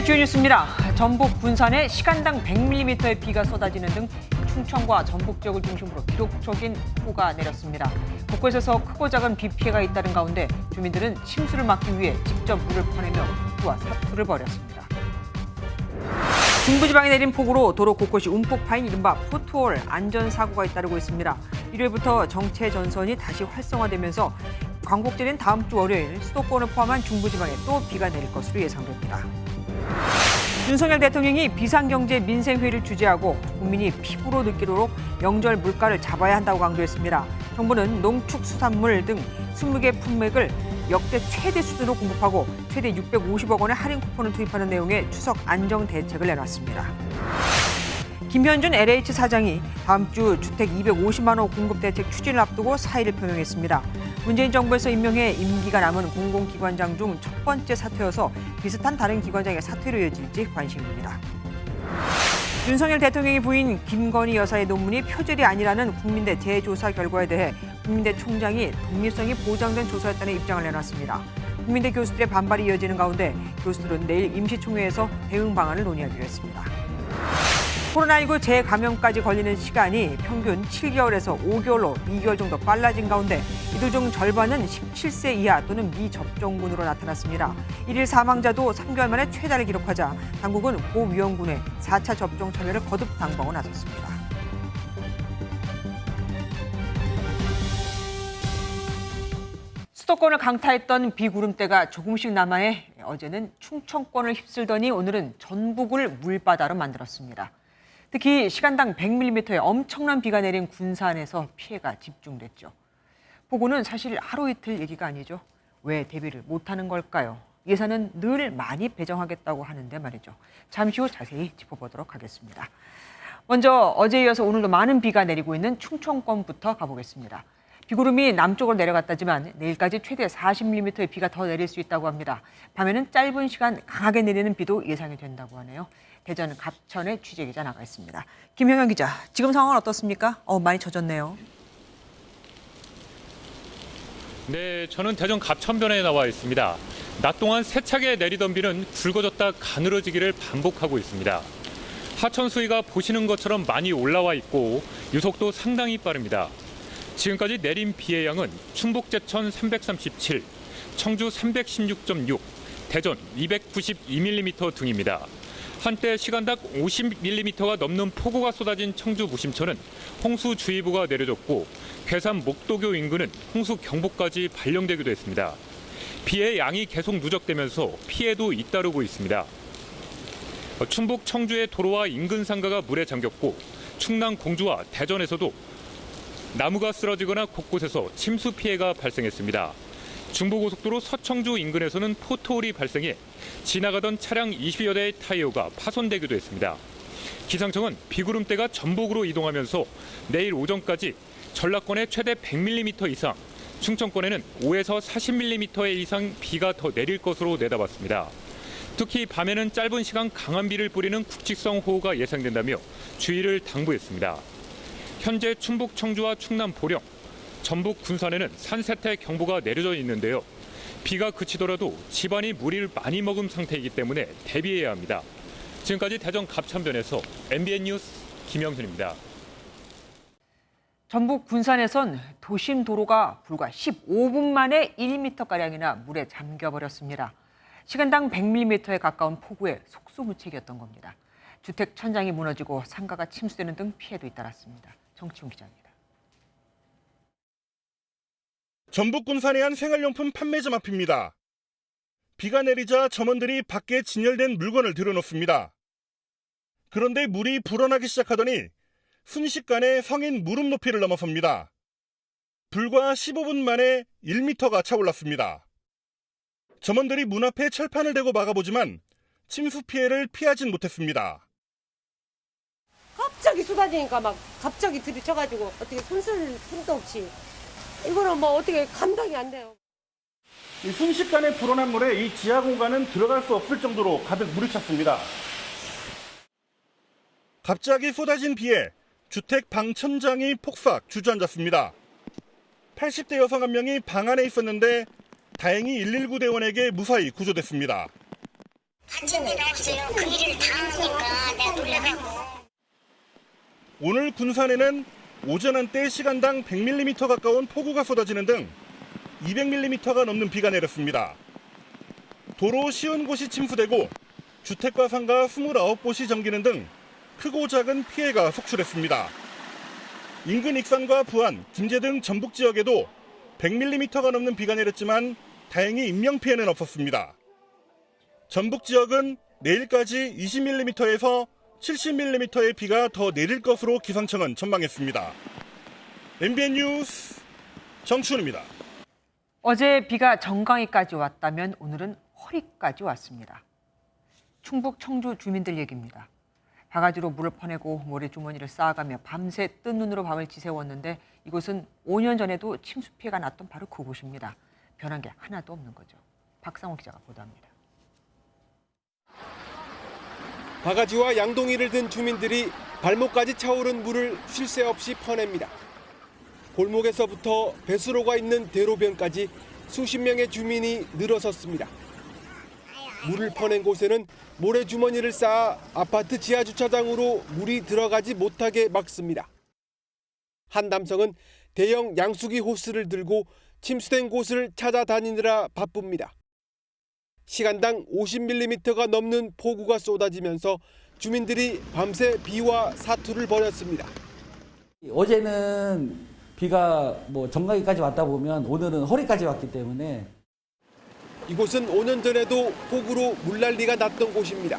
오늘의 주요 뉴스입니다. 전북 군산에 시간당 100mm의 비가 쏟아지는 등 충청과 전북 지역을 중심으로 기록적인 폭우가 내렸습니다. 곳곳에서 크고 작은 비 피해가 잇따른 가운데 주민들은 침수를 막기 위해 직접 물을 퍼내며 폭우와 사투를 벌였습니다. 중부지방에 내린 폭우로 도로 곳곳이 움푹 파인 이른바 포트홀 안전사고가 잇따르고 있습니다. 일요일부터 정체 전선이 다시 활성화되면서 광복절인 다음 주 월요일 수도권을 포함한 중부지방에 또 비가 내릴 것으로 예상됩니다. 윤석열 대통령이 비상경제 민생회의를 주재하고 국민이 피부로 느끼도록 명절 물가를 잡아야 한다고 강조했습니다. 정부는 농축수산물 등 20개 품목을 역대 최대 수준으로 공급하고 최대 650억 원의 할인 쿠폰을 투입하는 내용의 추석 안정 대책을 내놨습니다. 김현준 LH 사장이 다음 주 주택 250만 호 공급 대책 추진을 앞두고 사의를 표명했습니다. 문재인 정부에서 임명해 임기가 남은 공공기관장 중 첫 번째 사퇴여서 비슷한 다른 기관장의 사퇴로 이어질지 관심입니다. 윤석열 대통령이 부인 김건희 여사의 논문이 표절이 아니라는 국민대 재조사 결과에 대해 국민대 총장이 독립성이 보장된 조사였다는 입장을 내놨습니다. 국민대 교수들의 반발이 이어지는 가운데 교수들은 내일 임시총회에서 대응 방안을 논의하기로 했습니다. 코로나19 재감염까지 걸리는 시간이 평균 7개월에서 5개월로 2개월 정도 빨라진 가운데 이들 중 절반은 17세 이하 또는 미접종군으로 나타났습니다. 1일 사망자도 3개월 만에 최다를 기록하자 당국은 고위험군의 4차 접종 참여를 거듭 당부하고 나섰습니다. 수도권을 강타했던 비구름대가 조금씩 남아해 어제는 충청권을 휩쓸더니 오늘은 전북을 물바다로 만들었습니다. 특히 시간당 100mm의 엄청난 비가 내린 군산에서 피해가 집중됐죠. 폭우는 사실 하루 이틀 얘기가 아니죠. 왜 대비를 못하는 걸까요? 예산은 늘 많이 배정하겠다고 하는데 말이죠. 잠시 후 자세히 짚어보도록 하겠습니다. 먼저 어제에 이어서 오늘도 많은 비가 내리고 있는 충청권부터 가보겠습니다. 비구름이 남쪽으로 내려갔다지만 내일까지 최대 40mm의 비가 더 내릴 수 있다고 합니다. 밤에는 짧은 시간 강하게 내리는 비도 예상이 된다고 하네요. 대전 갑천에 취재기자 나가 있습니다. 김형현 기자, 지금 상황은 어떻습니까? 많이 젖었네요. 네, 저는 대전 갑천변에 나와 있습니다. 낮 동안 세차게 내리던 비는 굵어졌다 가늘어지기를 반복하고 있습니다. 하천 수위가 보시는 것처럼 많이 올라와 있고 유속도 상당히 빠릅니다. 지금까지 내린 비의 양은 충북 제천 337, 청주 316.6, 대전 292mm 등입니다. 한때 시간당 50mm가 넘는 폭우가 쏟아진 청주 무심천은 홍수주의보가 내려졌고 괴산 목도교 인근은 홍수경보까지 발령되기도 했습니다. 비의 양이 계속 누적되면서 피해도 잇따르고 있습니다. 충북 청주의 도로와 인근 상가가 물에 잠겼고 충남 공주와 대전에서도 나무가 쓰러지거나 곳곳에서 침수 피해가 발생했습니다. 중부고속도로 서청주 인근에서는 포트홀이 발생해 지나가던 차량 20여 대의 타이어가 파손되기도 했습니다. 기상청은 비구름대가 전북으로 이동하면서 내일 오전까지 전라권에 최대 100mm 이상, 충청권에는 5에서 40mm 이상 비가 더 내릴 것으로 내다봤습니다. 특히 밤에는 짧은 시간 강한 비를 뿌리는 국지성 호우가 예상된다며 주의를 당부했습니다. 현재 충북 청주와 충남 보령, 전북 군산에는 산세태 경보가 내려져 있는데요. 비가 그치더라도 집안이 물을 많이 먹은 상태이기 때문에 대비해야 합니다. 지금까지 대전 갑천변에서 MBN 뉴스 김영현입니다. 전북 군산에선 도심 도로가 불과 15분 만에 1m가량이나 물에 잠겨버렸습니다. 시간당 100mm에 가까운 폭우에 속수무책이었던 겁니다. 주택 천장이 무너지고 상가가 침수되는 등 피해도 잇따랐습니다. 정치훈 기자입니다. 전북 군산의 한 생활용품 판매점 앞입니다. 비가 내리자 점원들이 밖에 진열된 물건을 들여놓습니다. 그런데 물이 불어나기 시작하더니 순식간에 성인 무릎 높이를 넘어섭니다. 불과 15분 만에 1m가 차올랐습니다. 점원들이 문 앞에 철판을 대고 막아보지만 침수 피해를 피하진 못했습니다. 갑자기 쏟아지니까 막 갑자기 들이쳐가지고 어떻게 손쓸 힘도 없이 이거는 뭐 어떻게 감당이 안 돼요. 이 순식간에 불어난 물에 이 지하 공간은 들어갈 수 없을 정도로 가득 물이 찼습니다. 갑자기 쏟아진 비에 주택 방 천장이 폭삭 주저앉았습니다. 80대 여성 한 명이 방 안에 있었는데 다행히 119 대원에게 무사히 구조됐습니다. 다친 일 없어요. 그 일을 다 하니까 내가 놀라가고. 오늘 군산에는 오전 한때 시간당 100mm 가까운 폭우가 쏟아지는 등 200mm가 넘는 비가 내렸습니다. 도로 50곳이 침수되고 주택과 상가 29곳이 잠기는 등 크고 작은 피해가 속출했습니다. 인근 익산과 부안, 김제 등 전북 지역에도 100mm가 넘는 비가 내렸지만 다행히 인명피해는 없었습니다. 전북 지역은 내일까지 20mm에서 70mm의 비가 더 내릴 것으로 기상청은 전망했습니다. MBN 뉴스 정춘우입니다. 어제 비가 정강이까지 왔다면 오늘은 허리까지 왔습니다. 충북 청주 주민들 얘기입니다. 바가지로 물을 퍼내고 모래주머니를 쌓아가며 밤새 뜬 눈으로 밤을 지새웠는데 이곳은 5년 전에도 침수 피해가 났던 바로 그곳입니다. 변한 게 하나도 없는 거죠. 박상호 기자가 보도합니다. 바가지와 양동이를 든 주민들이 발목까지 차오른 물을 쉴 새 없이 퍼냅니다. 골목에서부터 배수로가 있는 대로변까지 수십 명의 주민이 늘어섰습니다. 물을 퍼낸 곳에는 모래주머니를 쌓아 아파트 지하 주차장으로 물이 들어가지 못하게 막습니다. 한 남성은 대형 양수기 호스를 들고 침수된 곳을 찾아다니느라 바쁩니다. 시간당 50mm가 넘는 폭우가 쏟아지면서 주민들이 밤새 비와 사투를 벌였습니다. 어제는 비가 정강이까지 왔다 보면 오늘은 허리까지 왔기 때문에 이곳은 5년 전에도 폭우로 물난리가 났던 곳입니다.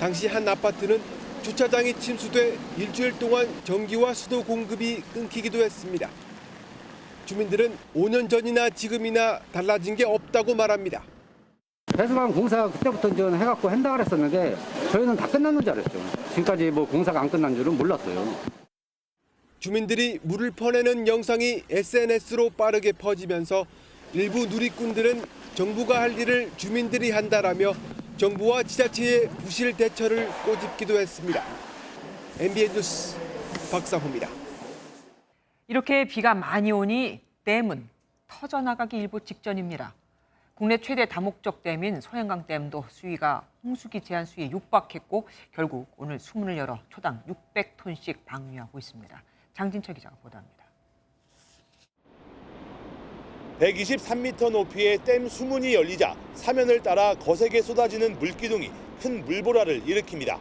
당시 한 아파트는 주차장이 침수돼 일주일 동안 전기와 수도 공급이 끊기기도 했습니다. 주민들은 5년 전이나 지금이나 달라진 게 없다고 말합니다. 배수관 공사 그때부터 이제 해갖고 한다 그랬었는데 저희는 다 끝났는 줄 알았죠. 지금까지 공사가 안 끝난 줄은 몰랐어요. 주민들이 물을 퍼내는 영상이 SNS로 빠르게 퍼지면서 일부 누리꾼들은 정부가 할 일을 주민들이 한다라며 정부와 지자체의 부실 대처를 꼬집기도 했습니다. MBN 뉴스 박상호입니다. 이렇게 비가 많이 오니 댐은 터져나가기 일보 직전입니다. 국내 최대 다목적 댐인 소양강 댐도 수위가 홍수기 제한 수위에 육박했고 결국 오늘 수문을 열어 초당 600톤씩 방류하고 있습니다. 장진철 기자가 보도합니다. 123m 높이의 댐 수문이 열리자 사면을 따라 거세게 쏟아지는 물기둥이 큰 물보라를 일으킵니다.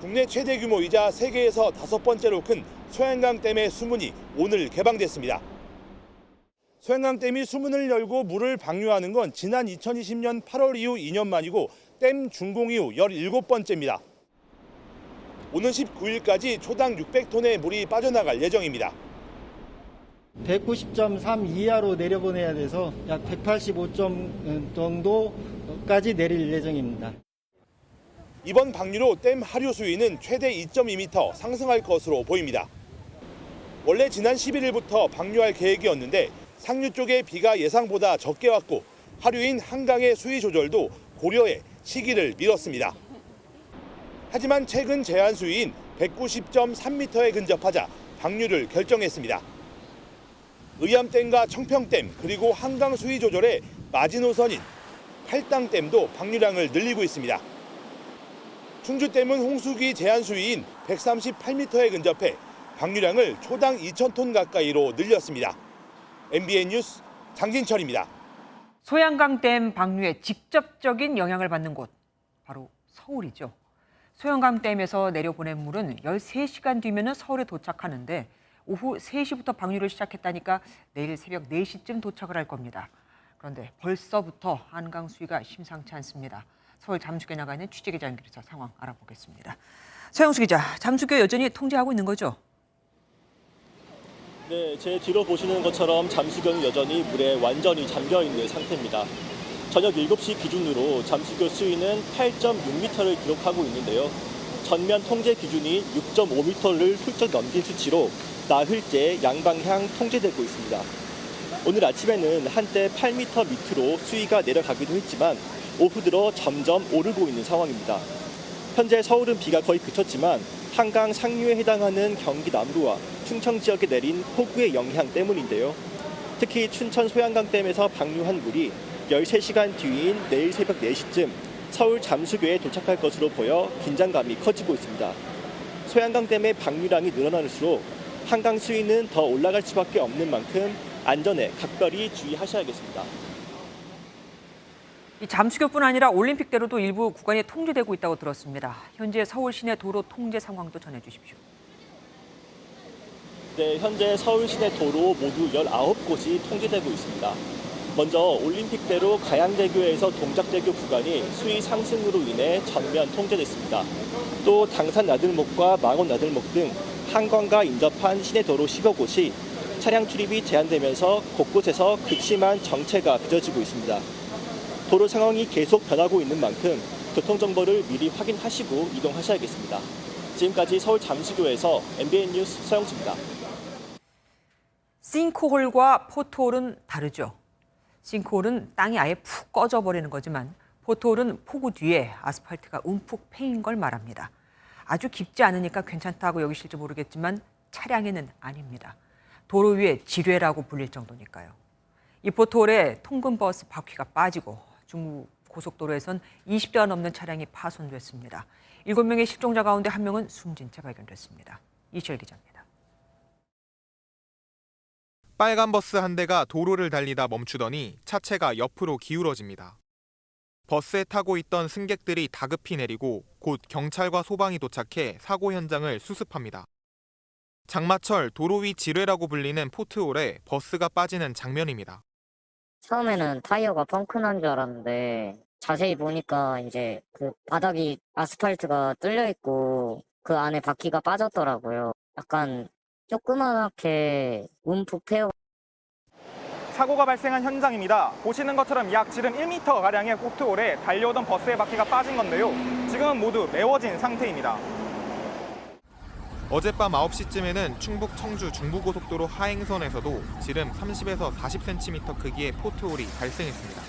국내 최대 규모이자 세계에서 5번째로 큰 소양강 댐의 수문이 오늘 개방됐습니다. 소양강 댐이 수문을 열고 물을 방류하는 건 지난 2020년 8월 이후 2년 만이고 댐 준공 이후 17번째입니다. 오는 19일까지 초당 600톤의 물이 빠져나갈 예정입니다. 190.3 이하로 내려보내야 돼서 약 185점 정도까지 내릴 예정입니다. 이번 방류로 댐 하류 수위는 최대 2.2m 상승할 것으로 보입니다. 원래 지난 11일부터 방류할 계획이었는데 상류 쪽에 비가 예상보다 적게 왔고 하류인 한강의 수위 조절도 고려해 시기를 미뤘습니다. 하지만 최근 제한 수위인 190.3m에 근접하자 방류를 결정했습니다. 의암댐과 청평댐 그리고 한강 수위 조절의 마지노선인 팔당댐도 방류량을 늘리고 있습니다. 충주댐은 홍수기 제한 수위인 138m에 근접해 방류량을 초당 2,000톤 가까이로 늘렸습니다. MBN 뉴스 장진철입니다. 소양강 댐 방류에 직접적인 영향을 받는 곳, 바로 서울이죠. 소양강 댐에서 내려보낸 물은 13시간 뒤면 서울에 도착하는데 오후 3시부터 방류를 시작했다니까 내일 새벽 4시쯤 도착을 할 겁니다. 그런데 벌써부터 한강 수위가 심상치 않습니다. 서울 잠수교에 나가 있는 취재기자 연결해서 상황 알아보겠습니다. 서영수 기자, 잠수교 여전히 통제하고 있는 거죠? 네, 제 뒤로 보시는 것처럼 잠수교는 여전히 물에 완전히 잠겨 있는 상태입니다. 저녁 7시 기준으로 잠수교 수위는 8.6m를 기록하고 있는데요. 전면 통제 기준이 6.5m를 훌쩍 넘긴 수치로 나흘째 양방향 통제되고 있습니다. 오늘 아침에는 한때 8m 밑으로 수위가 내려가기도 했지만 오후 들어 점점 오르고 있는 상황입니다. 현재 서울은 비가 거의 그쳤지만 한강 상류에 해당하는 경기 남부와 충청 지역에 내린 폭우의 영향 때문인데요. 특히 춘천 소양강댐에서 방류한 물이 13시간 뒤인 내일 새벽 4시쯤 서울 잠수교에 도착할 것으로 보여 긴장감이 커지고 있습니다. 소양강댐의 방류량이 늘어날수록 한강 수위는 더 올라갈 수밖에 없는 만큼 안전에 각별히 주의하셔야겠습니다. 이 잠수교뿐 아니라 올림픽대로도 일부 구간이 통제되고 있다고 들었습니다. 현재 서울 시내 도로 통제 상황도 전해주십시오. 네, 현재 서울 시내 도로 모두 19곳이 통제되고 있습니다. 먼저 올림픽대로 가양대교에서 동작대교 구간이 수위 상승으로 인해 전면 통제됐습니다. 또 당산 나들목과 망원 나들목 등 한강과 인접한 시내 도로 10여 곳이 차량 출입이 제한되면서 곳곳에서 극심한 정체가 빚어지고 있습니다. 도로 상황이 계속 변하고 있는 만큼 교통정보를 미리 확인하시고 이동하셔야겠습니다. 지금까지 서울 잠수교에서 MBN 뉴스 서영수입니다. 싱크홀과 포트홀은 다르죠. 싱크홀은 땅이 아예 푹 꺼져버리는 거지만 포트홀은 폭우 뒤에 아스팔트가 움푹 패인 걸 말합니다. 아주 깊지 않으니까 괜찮다고 여기실지 모르겠지만 차량에는 아닙니다. 도로 위에 지뢰라고 불릴 정도니까요. 이 포트홀에 통근버스 바퀴가 빠지고 중부 고속도로에선 20대가 넘는 차량이 파손됐습니다. 7명의 실종자 가운데 1명은 숨진 채 발견됐습니다. 이시열 기자입니다. 빨간 버스 한 대가 도로를 달리다 멈추더니 차체가 옆으로 기울어집니다. 버스에 타고 있던 승객들이 다급히 내리고 곧 경찰과 소방이 도착해 사고 현장을 수습합니다. 장마철 도로 위 지뢰라고 불리는 포트홀에 버스가 빠지는 장면입니다. 처음에는 타이어가 펑크 난 줄 알았는데 자세히 보니까 이제 그 바닥이 아스팔트가 뚫려 있고 그 안에 바퀴가 빠졌더라고요. 약간 조그맣게 움푹 패여. 사고가 발생한 현장입니다. 보시는 것처럼 약 지름 1m가량의 포트홀에 달려오던 버스의 바퀴가 빠진 건데요. 지금은 모두 메워진 상태입니다. 어젯밤 9시쯤에는 충북 청주 중부고속도로 하행선에서도 지름 30에서 40cm 크기의 포트홀이 발생했습니다.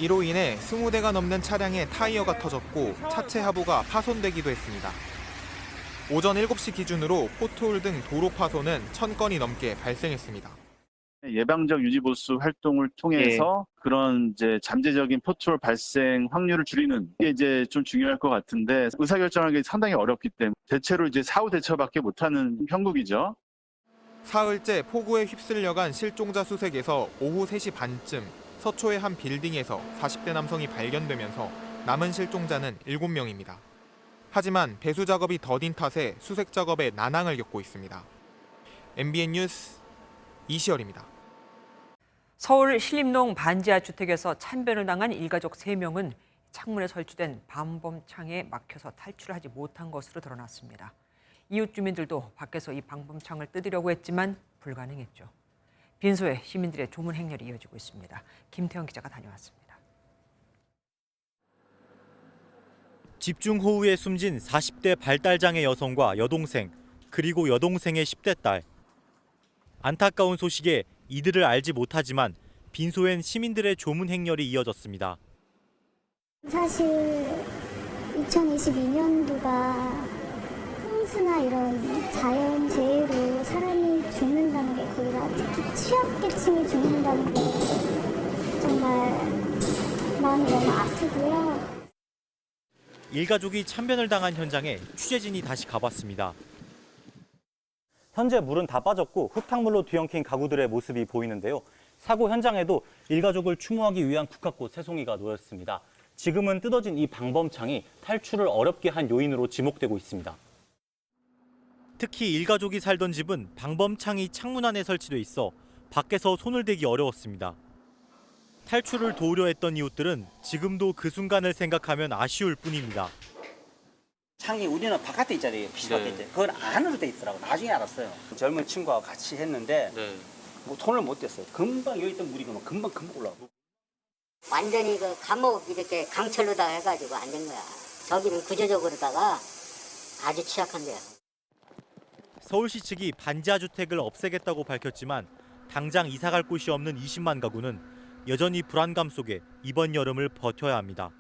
이로 인해 20대가 넘는 차량의 타이어가 터졌고 차체 하부가 파손되기도 했습니다. 오전 7시 기준으로 포트홀 등 도로 파손은 1000건이 넘게 발생했습니다. 예방적 유지보수 활동을 통해서 그런 이제 잠재적인 포트홀 발생 확률을 줄이는 게 이제 좀 중요할 것 같은데 의사결정하기 상당히 어렵기 때문에 대체로 이제 사후 대처밖에 못하는 형국이죠. 사흘째 폭우에 휩쓸려간 실종자 수색에서 오후 3시 반쯤 서초의 한 빌딩에서 40대 남성이 발견되면서 남은 실종자는 7명입니다. 하지만 배수 작업이 더딘 탓에 수색 작업에 난항을 겪고 있습니다. MBN 뉴스 이시열입니다. 서울 신림동 반지하 주택에서 참변을 당한 일가족 3명은 창문에 설치된 방범창에 막혀서 탈출을 하지 못한 것으로 드러났습니다. 이웃 주민들도 밖에서 이 방범창을 뜯으려고 했지만 불가능했죠. 빈소에 시민들의 조문 행렬이 이어지고 있습니다. 김태형 기자가 다녀왔습니다. 집중호우에 숨진 40대 발달장애 여성과 여동생, 그리고 여동생의 10대 딸. 안타까운 소식에 이들을 알지 못하지만 빈소엔 시민들의 조문 행렬이 이어졌습니다. 사실 2022년도가 홍수나 이런 자연재해로 사람이 죽는다는 게 거기다 특히 취약계층이 죽는다는 게 정말 마음이 너무 아프고요. 일가족이 참변을 당한 현장에 취재진이 다시 가봤습니다. 현재 물은 다 빠졌고 흙탕물로 뒤엉킨 가구들의 모습이 보이는데요. 사고 현장에도 일가족을 추모하기 위한 국화꽃 3송이가 놓였습니다. 지금은 뜯어진 이 방범창이 탈출을 어렵게 한 요인으로 지목되고 있습니다. 특히 일가족이 살던 집은 방범창이 창문 안에 설치돼 있어 밖에서 손을 대기 어려웠습니다. 탈출을 도우려 했던 이웃들은 지금도 그 순간을 생각하면 아쉬울 뿐입니다. 창이 우리는 바깥에 있잖아요. 피시밖에 있잖아요. 그건 안으로 돼 있더라고. 나중에 알았어요. 젊은 친구와 같이 했는데 뭐 손을 못 댔어요. 금방 여기 있던 물이 금방 올라오고. 완전히 그 감옥 이렇게 강철로다가 해가지고 안 된 거야. 저기는 구조적으로다가 아주 취약한데요. 서울시 측이 반지하 주택을 없애겠다고 밝혔지만 당장 이사갈 곳이 없는 20만 가구는 여전히 불안감 속에 이번 여름을 버텨야 합니다.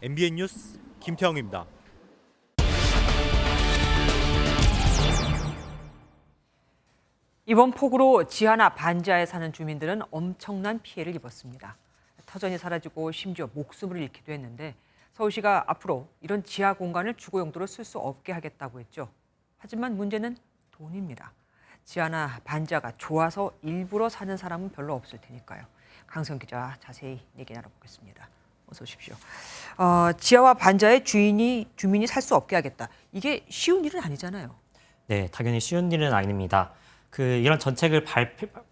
MBN 뉴스 김태형입니다. 이번 폭우로 지하나 반지하에 사는 주민들은 엄청난 피해를 입었습니다. 터전이 사라지고 심지어 목숨을 잃기도 했는데 서울시가 앞으로 이런 지하 공간을 주거 용도로 쓸 수 없게 하겠다고 했죠. 하지만 문제는 돈입니다. 지하나 반지하가 좋아서 일부러 사는 사람은 별로 없을 테니까요. 강성 기자 자세히 얘기 나눠보겠습니다. 어서 오십시오. 지하와 반지하의 주민이 살 수 없게 하겠다. 이게 쉬운 일은 아니잖아요. 네, 당연히 쉬운 일은 아닙니다. 이런 정책을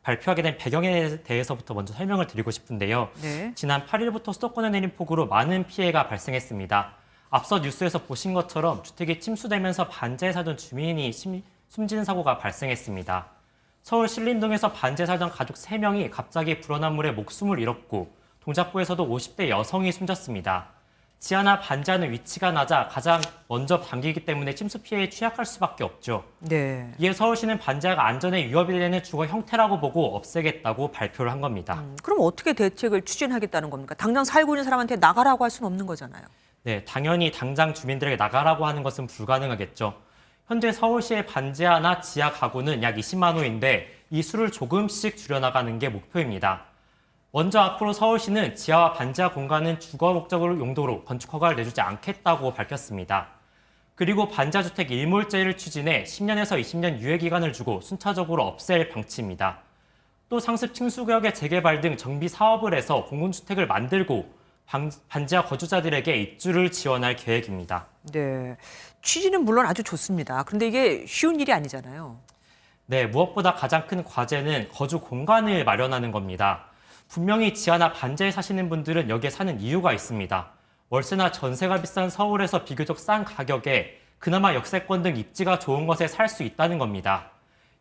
발표하게 된 배경에 대해서부터 먼저 설명을 드리고 싶은데요. 네. 지난 8일부터 수도권에 내린 폭우로 많은 피해가 발생했습니다. 앞서 뉴스에서 보신 것처럼 주택이 침수되면서 반지하에 살던 주민이 숨지는 사고가 발생했습니다. 서울 신림동에서 반지하에 살던 가족 3명이 갑자기 불어난 물에 목숨을 잃었고 동작구에서도 50대 여성이 숨졌습니다. 지하나 반지하는 위치가 낮아 가장 먼저 잠기기 때문에 침수 피해에 취약할 수밖에 없죠. 네. 이에 서울시는 반지하가 안전에 위협이 되는 주거 형태라고 보고 없애겠다고 발표를 한 겁니다. 그럼 어떻게 대책을 추진하겠다는 겁니까? 당장 살고 있는 사람한테 나가라고 할 수는 없는 거잖아요. 네, 당연히 당장 주민들에게 나가라고 하는 것은 불가능하겠죠. 현재 서울시의 반지하나 지하 가구는 약 20만 호인데 이 수를 조금씩 줄여나가는 게 목표입니다. 먼저 앞으로 서울시는 지하와 반지하 공간은 주거 목적으로 용도로 건축 허가를 내주지 않겠다고 밝혔습니다. 그리고 반지하 주택 일몰제를 추진해 10년에서 20년 유예 기간을 주고 순차적으로 없앨 방침입니다. 또 상습 층수구역의 재개발 등 정비 사업을 해서 공공주택을 만들고 반지하 거주자들에게 입주를 지원할 계획입니다. 네, 취지는 물론 아주 좋습니다. 그런데 이게 쉬운 일이 아니잖아요. 네, 무엇보다 가장 큰 과제는 거주 공간을 마련하는 겁니다. 분명히 지하나 반지하에 사시는 분들은 여기에 사는 이유가 있습니다. 월세나 전세가 비싼 서울에서 비교적 싼 가격에 그나마 역세권 등 입지가 좋은 곳에 살 수 있다는 겁니다.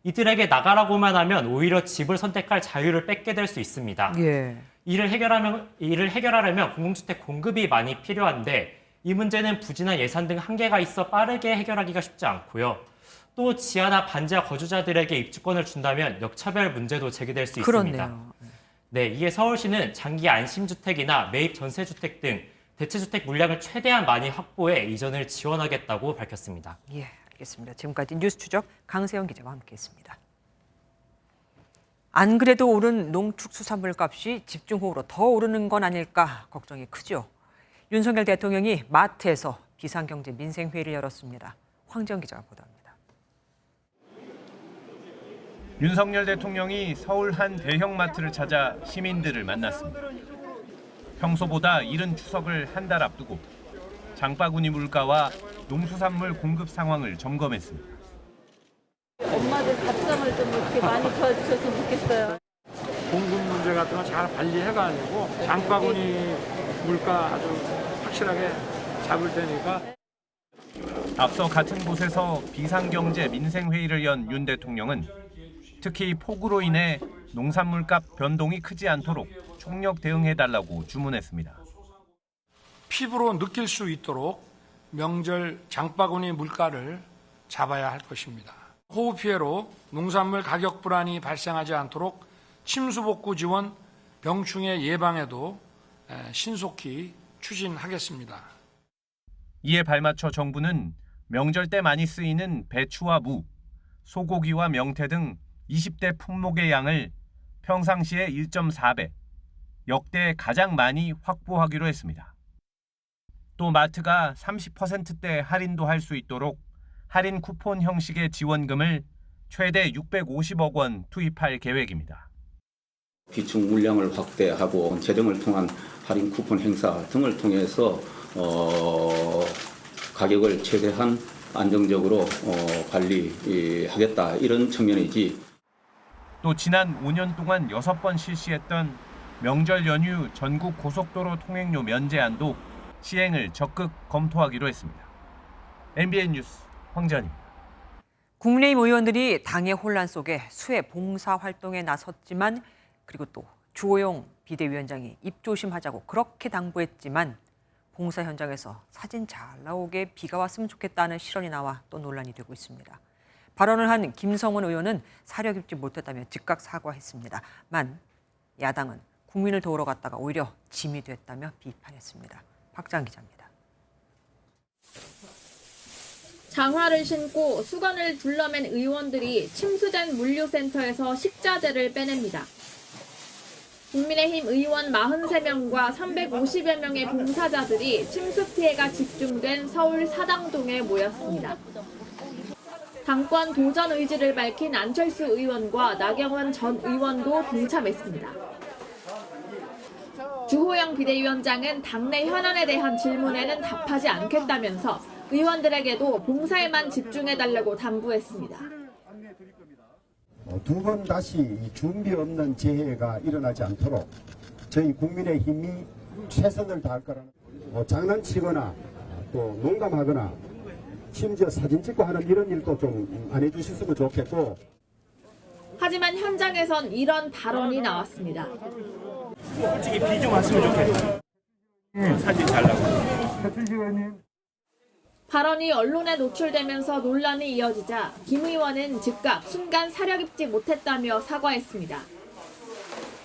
이들에게 나가라고만 하면 오히려 집을 선택할 자유를 뺏게 될 수 있습니다. 예. 이를 해결하려면 공공주택 공급이 많이 필요한데 이 문제는 부지나 예산 등 한계가 있어 빠르게 해결하기가 쉽지 않고요. 또 지하나 반지하 거주자들에게 입주권을 준다면 역차별 문제도 제기될 수 있습니다. 그렇네요. 네, 이에 서울시는 장기 안심주택이나 매입 전세주택 등 대체주택 물량을 최대한 많이 확보해 이전을 지원하겠다고 밝혔습니다. 예, 알겠습니다. 지금까지 뉴스 추적 강세영 기자와 함께했습니다. 안 그래도 오른 농축수산물 값이 집중호우로 더 오르는 건 아닐까 걱정이 크죠. 윤석열 대통령이 마트에서 비상경제 민생회의를 열었습니다. 황재영 기자가 보도합니다. 윤석열 대통령이 서울 한 대형마트를 찾아 시민들을 만났습니다. 평소보다 이른 추석을 한 달 앞두고 장바구니 물가와 농수산물 공급 상황을 점검했습니다. 엄마들 밥상을 좀 이렇게 많이 도와주셨으면 좋겠어요. 공급 문제 같은 거 잘 관리해가지고 장바구니 물가 아주 확실하게 잡을 테니까. 앞서 같은 곳에서 비상경제 민생회의를 연 윤 대통령은 특히 폭우로 인해 농산물값 변동이 크지 않도록 총력 대응해달라고 주문했습니다. 피부로 느낄 수 있도록 명절 장바구니 물가를 잡아야 할 것입니다. 호우 피해로 농산물 가격 불안이 발생하지 않도록 침수복구 지원, 병충해 예방에도 신속히 추진하겠습니다. 이에 발맞춰 정부는 명절 때 많이 쓰이는 배추와 무, 소고기와 명태 등 20대 품목의 양을 평상시의 1.4배, 역대 가장 많이 확보하기로 했습니다. 또 마트가 30%대 할인도 할 수 있도록 할인 쿠폰 형식의 지원금을 최대 650억 원 투입할 계획입니다. 비축 물량을 확대하고 재정을 통한 할인 쿠폰 행사 등을 통해서 가격을 최대한 안정적으로 관리하겠다 이런 측면이지. 또 지난 5년 동안 6번 실시했던 명절 연휴 전국 고속도로 통행료 면제안도 시행을 적극 검토하기로 했습니다. MBN 뉴스 황재환입니다. 국민의힘 의원들이 당의 혼란 속에 수해 봉사 활동에 나섰지만 그리고 또 주호영 비대위원장이 입조심하자고 그렇게 당부했지만 봉사 현장에서 사진 잘 나오게 비가 왔으면 좋겠다는 실언이 나와 또 논란이 되고 있습니다. 발언을 한 김성원 의원은 사려 깊지 못했다며 즉각 사과했습니다. 만 야당은 국민을 도우러 갔다가 오히려 짐이 됐다며 비판했습니다. 박장 기자입니다. 장화를 신고 수건을 둘러맨 의원들이 침수된 물류센터에서 식자재를 빼냅니다. 국민의힘 의원 43명과 350여 명의 봉사자들이 침수 피해가 집중된 서울 사당동에 모였습니다. 당권 도전 의지를 밝힌 안철수 의원과 나경원 전 의원도 동참했습니다. 주호영 비대위원장은 당내 현안에 대한 질문에는 답하지 않겠다면서 의원들에게도 봉사에만 집중해달라고 당부했습니다. 두 번 다시 준비 없는 재해가 일어나지 않도록 저희 국민의힘이 최선을 다할 거라는 장난치거나 또 농담하거나 심지어 사진 찍고 하는 이런 일도 좀 안 해주셨으면 좋겠고. 하지만 현장에선 이런 발언이 나왔습니다. 솔직히 비 좀 왔으면 좋겠어. 사진 잘 나고. 발언이 언론에 노출되면서 논란이 이어지자 김 의원은 즉각 순간 사려 깊지 못했다며 사과했습니다.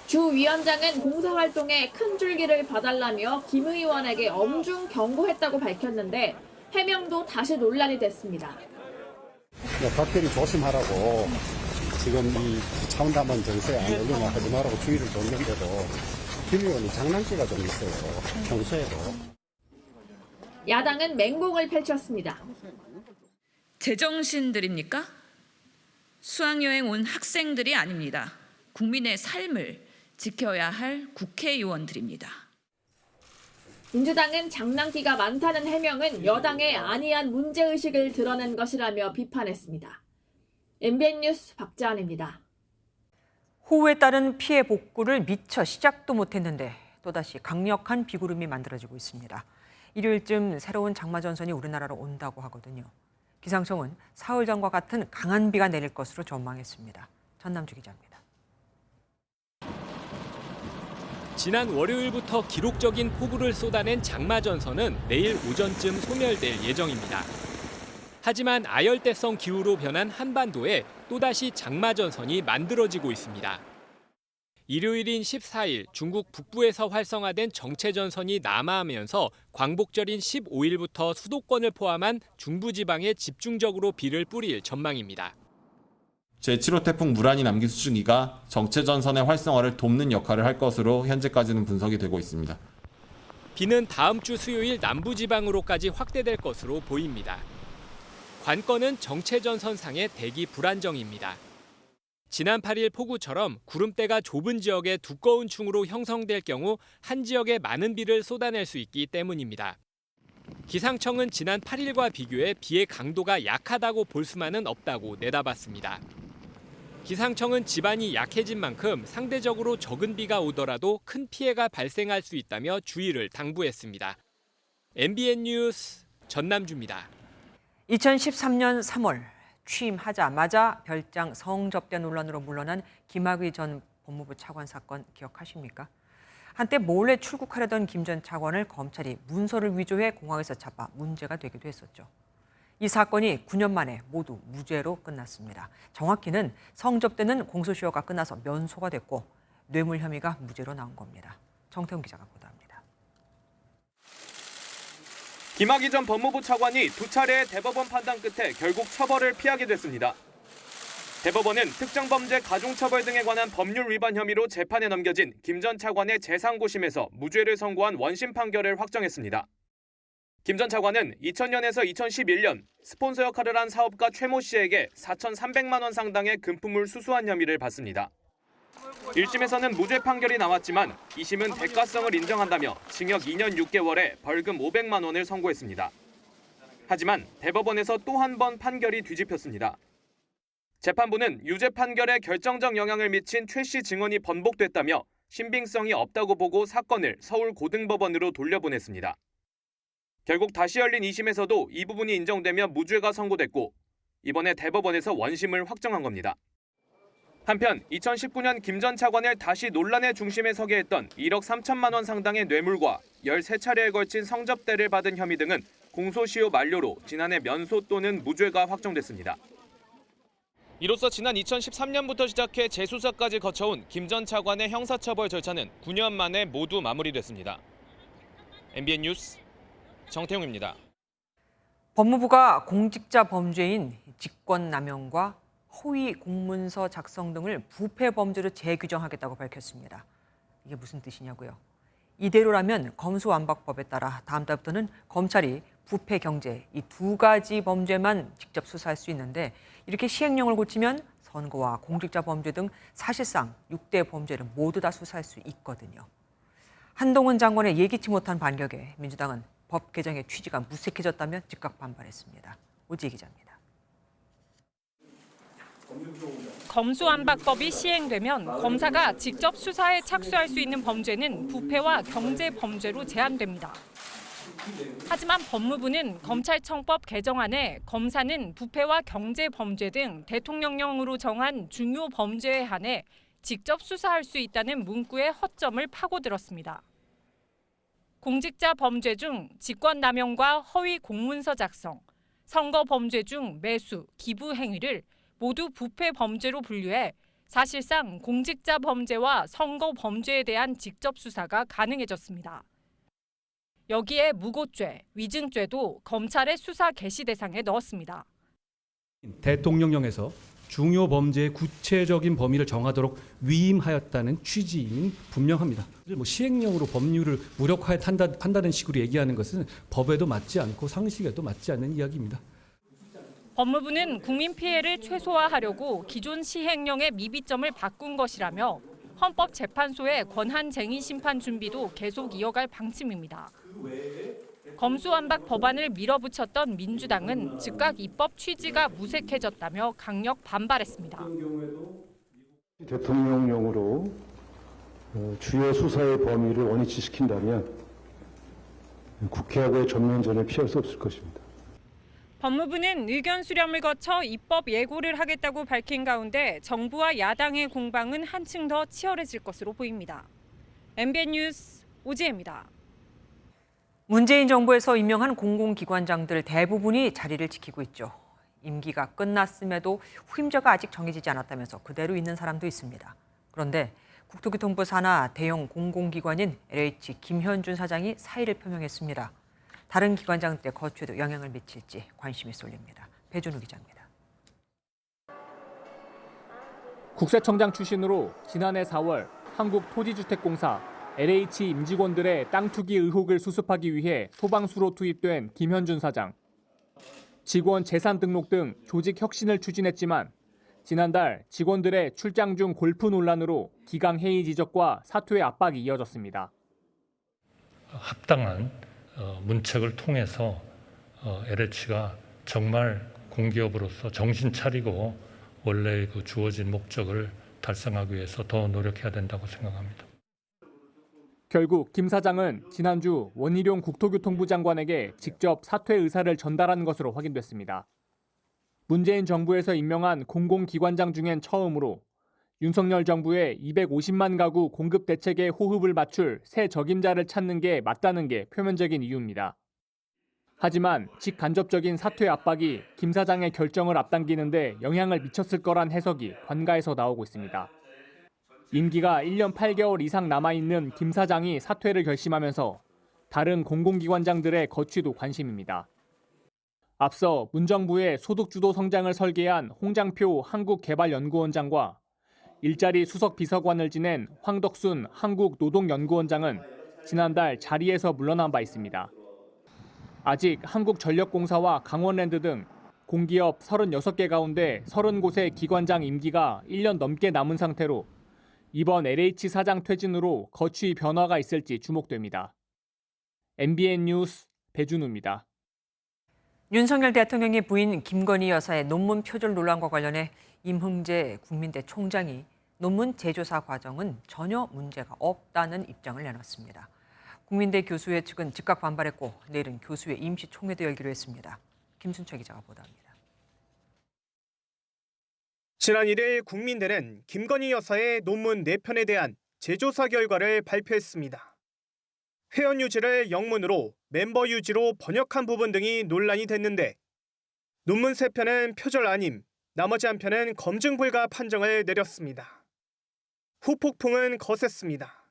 주 위원장은 봉사활동에 큰 줄기를 봐달라며 김 의원에게 엄중 경고했다고 밝혔는데 해명도 다시 논란이 됐습니다. 각별히 조심하라고 지금 이 차원담원 정세에 안 올려나 하지 말라고 주의를 줬는데도 김 의원이 장난기가 좀 있어요. 평소에도. 야당은 맹공을 펼쳤습니다. 제정신들입니까? 수학여행 온 학생들이 아닙니다. 국민의 삶을 지켜야 할 국회의원들입니다. 민주당은 장난기가 많다는 해명은 여당의 안이한 문제의식을 드러낸 것이라며 비판했습니다. MBN 뉴스 박지한입니다. 호우에 따른 피해 복구를 미처 시작도 못했는데 또다시 강력한 비구름이 만들어지고 있습니다. 일요일쯤 새로운 장마전선이 우리나라로 온다고 하거든요. 기상청은 사흘 전과 같은 강한 비가 내릴 것으로 전망했습니다. 전남주 기자입니다. 지난 월요일부터 기록적인 폭우를 쏟아낸 장마전선은 내일 오전쯤 소멸될 예정입니다. 하지만 아열대성 기후로 변한 한반도에 또다시 장마전선이 만들어지고 있습니다. 일요일인 14일 중국 북부에서 활성화된 정체전선이 남하하면서 광복절인 15일부터 수도권을 포함한 중부지방에 집중적으로 비를 뿌릴 전망입니다. 제7호 태풍 무란이 남긴 수증기가 정체전선의 활성화를 돕는 역할을 할 것으로 현재까지는 분석이 되고 있습니다. 비는 다음 주 수요일 남부지방으로까지 확대될 것으로 보입니다. 관건은 정체전선상의 대기 불안정입니다. 지난 8일 폭우처럼 구름대가 좁은 지역에 두꺼운 충으로 형성될 경우 한 지역에 많은 비를 쏟아낼 수 있기 때문입니다. 기상청은 지난 8일과 비교해 비의 강도가 약하다고 볼 수만은 없다고 내다봤습니다. 기상청은 지반이 약해진 만큼 상대적으로 적은 비가 오더라도 큰 피해가 발생할 수 있다며 주의를 당부했습니다. MBN 뉴스 전남주입니다. 2013년 3월 취임하자마자 별장 성접대 논란으로 물러난 김학의 전 법무부 차관 사건 기억하십니까? 한때 몰래 출국하려던 김 전 차관을 검찰이 문서를 위조해 공항에서 잡아 문제가 되기도 했었죠. 이 사건이 9년 만에 모두 무죄로 끝났습니다. 정확히는 성접대는 공소시효가 끝나서 면소가 됐고 뇌물 혐의가 무죄로 나온 겁니다. 정태훈 기자가 보도합니다. 김학의 전 법무부 차관이 두 차례의 대법원 판단 끝에 결국 처벌을 피하게 됐습니다. 대법원은 특정범죄 가중처벌 등에 관한 법률 위반 혐의로 재판에 넘겨진 김 전 차관의 재상고심에서 무죄를 선고한 원심 판결을 확정했습니다. 김 전 차관은 2000년에서 2011년 스폰서 역할을 한 사업가 최모 씨에게 4,300만 원 상당의 금품을 수수한 혐의를 받습니다. 1심에서는 무죄 판결이 나왔지만 2심은 대가성을 인정한다며 징역 2년 6개월에 벌금 500만 원을 선고했습니다. 하지만 대법원에서 또 한 번 판결이 뒤집혔습니다. 재판부는 유죄 판결에 결정적 영향을 미친 최 씨 증언이 번복됐다며 신빙성이 없다고 보고 사건을 서울고등법원으로 돌려보냈습니다. 결국 다시 열린 2심에서도 이 부분이 인정되며 무죄가 선고됐고 이번에 대법원에서 원심을 확정한 겁니다. 한편 2019년 김 전 차관을 다시 논란의 중심에 서게 했던 1억 3천만 원 상당의 뇌물과 13차례에 걸친 성접대를 받은 혐의 등은 공소시효 만료로 지난해 면소 또는 무죄가 확정됐습니다. 이로써 지난 2013년부터 시작해 재수사까지 거쳐온 김 전 차관의 형사처벌 절차는 9년 만에 모두 마무리됐습니다. MBN 뉴스 정태웅입니다. 법무부가 공직자 범죄인 직권남용과 허위 공문서 작성 등을 부패 범죄로 재규정하겠다고 밝혔습니다. 이게 무슨 뜻이냐고요. 이대로라면 검수완박법에 따라 다음 달부터는 검찰이 부패, 경제 이 두 가지 범죄만 직접 수사할 수 있는데 이렇게 시행령을 고치면 선거와 공직자 범죄 등 사실상 6대 범죄를 모두 다 수사할 수 있거든요. 한동훈 장관의 예기치 못한 반격에 민주당은 법 개정의 취지가 무색해졌다며 즉각 반발했습니다. 오지혜 기자입니다. 검수완박법이 시행되면 검사가 직접 수사에 착수할 수 있는 범죄는 부패와 경제 범죄로 제한됩니다. 하지만 법무부는 검찰청법 개정안에 검사는 부패와 경제 범죄 등 대통령령으로 정한 중요 범죄에 한해 직접 수사할 수 있다는 문구의 허점을 파고들었습니다. 공직자 범죄 중 직권남용과 허위 공문서 작성, 선거 범죄 중 매수, 기부 행위를 모두 부패 범죄로 분류해 사실상 공직자 범죄와 선거 범죄에 대한 직접 수사가 가능해졌습니다. 여기에 무고죄, 위증죄도 검찰의 수사 개시 대상에 넣었습니다. 대통령령에서 중요 범죄의 구체적인 범위를 정하도록 위임하였다는 취지는 분명합니다. 시행령으로 법률을 무력화해 판다는 식으로 얘기하는 것은 법에도 맞지 않고 상식에도 맞지 않는 이야기입니다. 법무부는 국민 피해를 최소화하려고 기존 시행령의 미비점을 바꾼 것이라며 헌법재판소의 권한쟁의 심판 준비도 계속 이어갈 방침입니다. 검수완박 법안을 밀어붙였던 민주당은 즉각 입법 취지가 무색해졌다며 강력 반발했습니다. 대통령령으로 주요 수사의 범위를 원위치시킨다면 국회하고의 전면전을 피할 수 없을 것입니다. 법무부는 의견 수렴을 거쳐 입법 예고를 하겠다고 밝힌 가운데 정부와 야당의 공방은 한층 더 치열해질 것으로 보입니다. MBN 뉴스 오지혜입니다. 문재인 정부에서 임명한 공공기관장들 대부분이 자리를 지키고 있죠. 임기가 끝났음에도 후임자가 아직 정해지지 않았다면서 그대로 있는 사람도 있습니다. 그런데 국토교통부 산하 대형 공공기관인 LH 김현준 사장이 사의를 표명했습니다. 다른 기관장들의 거취에도 영향을 미칠지 관심이 쏠립니다. 배준우 기자입니다. 국세청장 출신으로 지난해 4월 한국토지주택공사 LH 임직원들의 땅 투기 의혹을 수습하기 위해 소방수로 투입된 김현준 사장. 직원 재산 등록 등 조직 혁신을 추진했지만 지난달 직원들의 출장 중 골프 논란으로 기강 해이 지적과 사퇴의 압박이 이어졌습니다. 합당한 문책을 통해서 LH가 정말 공기업으로서 정신 차리고 원래 그 주어진 목적을 달성하기 위해서 더 노력해야 된다고 생각합니다. 결국 김 사장은 지난주 원희룡 국토교통부 장관에게 직접 사퇴 의사를 전달한 것으로 확인됐습니다. 문재인 정부에서 임명한 공공기관장 중엔 처음으로 윤석열 정부의 250만 가구 공급 대책에 호흡을 맞출 새 적임자를 찾는 게 맞다는 게 표면적인 이유입니다. 하지만 직간접적인 사퇴 압박이 김 사장의 결정을 앞당기는데 영향을 미쳤을 거란 해석이 관가에서 나오고 있습니다. 임기가 1년 8개월 이상 남아있는 김 사장이 사퇴를 결심하면서 다른 공공기관장들의 거취도 관심입니다. 앞서 문정부의 소득주도 성장을 설계한 홍장표 한국개발연구원장과 일자리 수석 비서관을 지낸 황덕순 한국노동연구원장은 지난달 자리에서 물러난 바 있습니다. 아직 한국전력공사와 강원랜드 등 공기업 36개 가운데 30곳의 기관장 임기가 1년 넘게 남은 상태로 이번 LH 사장 퇴진으로 거취 변화가 있을지 주목됩니다. MBN 뉴스 배준우입니다. 윤석열 대통령의 부인 김건희 여사의 논문 표절 논란과 관련해 임흥재 국민대 총장이 논문 재조사 과정은 전혀 문제가 없다는 입장을 내놨습니다. 국민대 교수회 측은 즉각 반발했고 내일은 교수회 임시총회도 열기로 했습니다. 김순철 기자가 보도합니다. 지난 1일 국민대는 김건희 여사의 논문 4편에 대한 재조사 결과를 발표했습니다. 회원 유지를 영문으로 멤버 유지로 번역한 부분 등이 논란이 됐는데 논문 3편은 표절 아님, 나머지 1편은 검증 불가 판정을 내렸습니다. 후폭풍은 거셌습니다.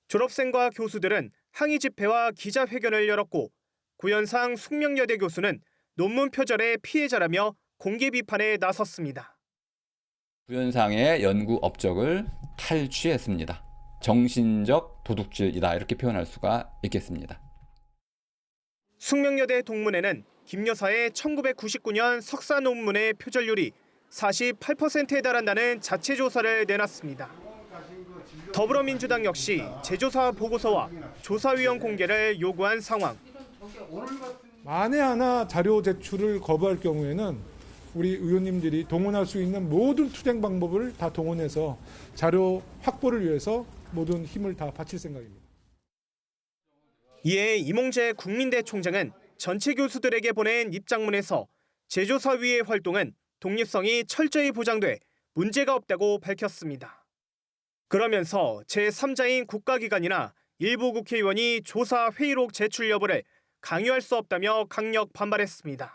졸업생과 교수들은 항의 집회와 기자회견을 열었고 구현상 숙명여대 교수는 논문 표절의 피해자라며 공개 비판에 나섰습니다. 구현상의 연구 업적을 탈취했습니다. 정신적 도둑질이다 이렇게 표현할 수가 있겠습니다. 숙명여대 동문회는 김 여사의 1999년 석사 논문의 표절률이 48%에 달한다는 자체 조사를 내놨습니다. 더불어민주당 역시 재조사 보고서와 조사위원 공개를 요구한 상황. 만에 하나 자료 제출을 거부할 경우에는 우리 의원님들이 동원할 수 있는 모든 투쟁 방법을 다 동원해서 자료 확보를 위해서 모든 힘을 다 바칠 생각입니다. 이에 이몽재 국민대 총장은 전체 교수들에게 보낸 입장문에서 재조사위의 활동은 독립성이 철저히 보장돼 문제가 없다고 밝혔습니다. 그러면서 제3자인 국가기관이나 일부 국회의원이 조사 회의록 제출 여부를 강요할 수 없다며 강력 반발했습니다.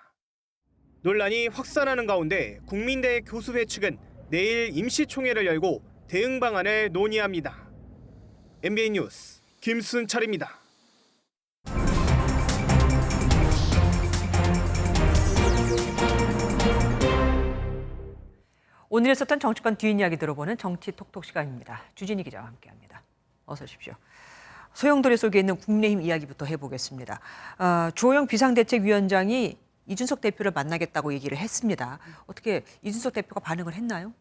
논란이 확산하는 가운데 국민대 교수회 측은 내일 임시총회를 열고 대응 방안을 논의합니다. MBN 뉴스 김순철입니다. 오늘 있었던 정치권 뒷이야기 들어보는 정치 톡톡 시간입니다. 주진희 기자와 함께합니다. 어서 오십시오. 소용돌이 속에 있는 국민의힘 이야기부터 해보겠습니다. 주호영 비상대책위원장이 이준석 대표를 만나겠다고 얘기를 했습니다. 어떻게 이준석 대표가 반응을 했나요?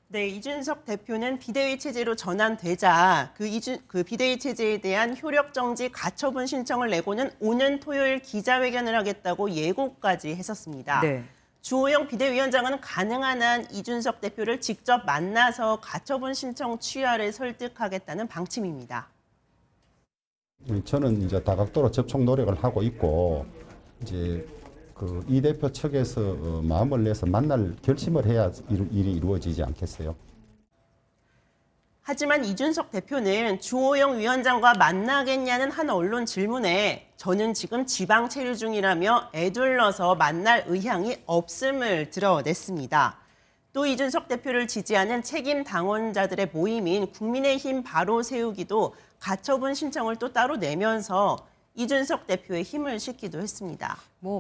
네, 이준석 대표는 비대위 체제로 전환되자 그 비대위 체제에 대한 효력 정지 가처분 신청을 내고는 오는 토요일 기자회견을 하겠다고 예고까지 했었습니다. 네. 주호영 비대위원장은 가능한 한 이준석 대표를 직접 만나서 가처분 신청 취하를 설득하겠다는 방침입니다. 저는 이제 다각도로 접촉 노력을 하고 있고 이제 그 이 대표 측에서 마음을 내서 만날 결심을 해야 일이 이루어지지 않겠어요. 하지만 이준석 대표는 주호영 위원장과 만나겠냐는 한 언론 질문에 저는 지금 지방 체류 중이라며 애둘러서 만날 의향이 없음을 드러냈습니다. 또 이준석 대표를 지지하는 책임 당원자들의 모임인 국민의힘 바로 세우기도 가처분 신청을 또 따로 내면서 이준석 대표의 힘을 싣기도 했습니다.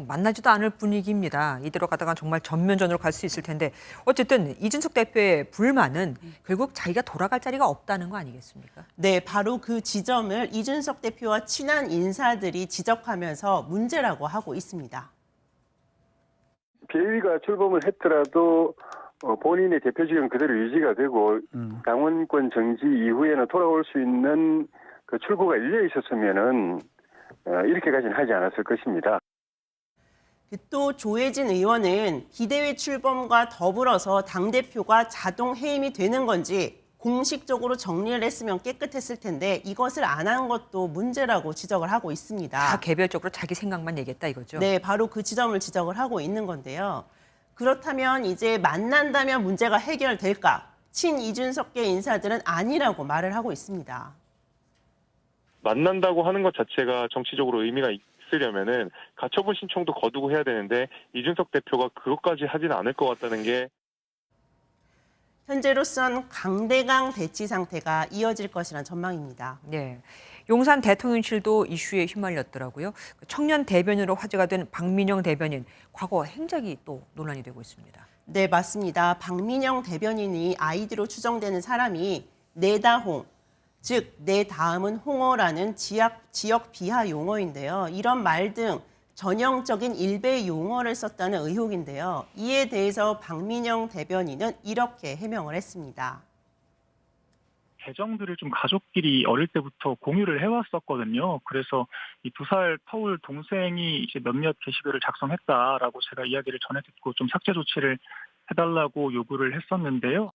만나지도 않을 분위기입니다. 이대로 가다가 정말 전면전으로 갈 수 있을 텐데 어쨌든 이준석 대표의 불만은 결국 자기가 돌아갈 자리가 없다는 거 아니겠습니까? 네, 바로 그 지점을 이준석 대표와 친한 인사들이 지적하면서 문제라고 하고 있습니다. 비대위가 출범을 했더라도 본인의 대표직은 그대로 유지가 되고 당원권 정지 이후에는 돌아올 수 있는 그 출구가 열려 있었으면은 이렇게까지는 하지 않았을 것입니다. 또 조혜진 의원은 비대위 출범과 더불어서 당대표가 자동 해임이 되는 건지 공식적으로 정리를 했으면 깨끗했을 텐데 이것을 안 한 것도 문제라고 지적을 하고 있습니다. 다 개별적으로 자기 생각만 얘기했다 이거죠? 네, 바로 그 지점을 지적을 하고 있는 건데요. 그렇다면 이제 만난다면 문제가 해결될까? 친 이준석계 인사들은 아니라고 말을 하고 있습니다. 만난다고 하는 것 자체가 정치적으로 의미가 있으려면은 가처분 신청도 거두고 해야 되는데 이준석 대표가 그것까지 하지는 않을 것 같다는 게 현재로선 강대강 대치 상태가 이어질 것이란 전망입니다. 네. 용산 대통령실도 이슈에 휘말렸더라고요. 청년 대변인으로 화제가 된 박민영 대변인, 과거 행적이 또 논란이 되고 있습니다. 네, 맞습니다. 박민영 대변인이 아이디로 추정되는 사람이 내다홍, 즉 내 다음은 홍어라는 지역 비하 용어인데요. 이런 말 등 전형적인 일베 용어를 썼다는 의혹인데요. 이에 대해서 박민영 대변인은 이렇게 해명을 했습니다. 계정들을 좀 가족끼리 어릴 때부터 공유를 해왔었거든요. 그래서 이 2살 터울 동생이 이제 몇몇 게시글을 작성했다라고 제가 이야기를 전해 듣고 좀 삭제 조치를 해달라고 요구를 했었는데요.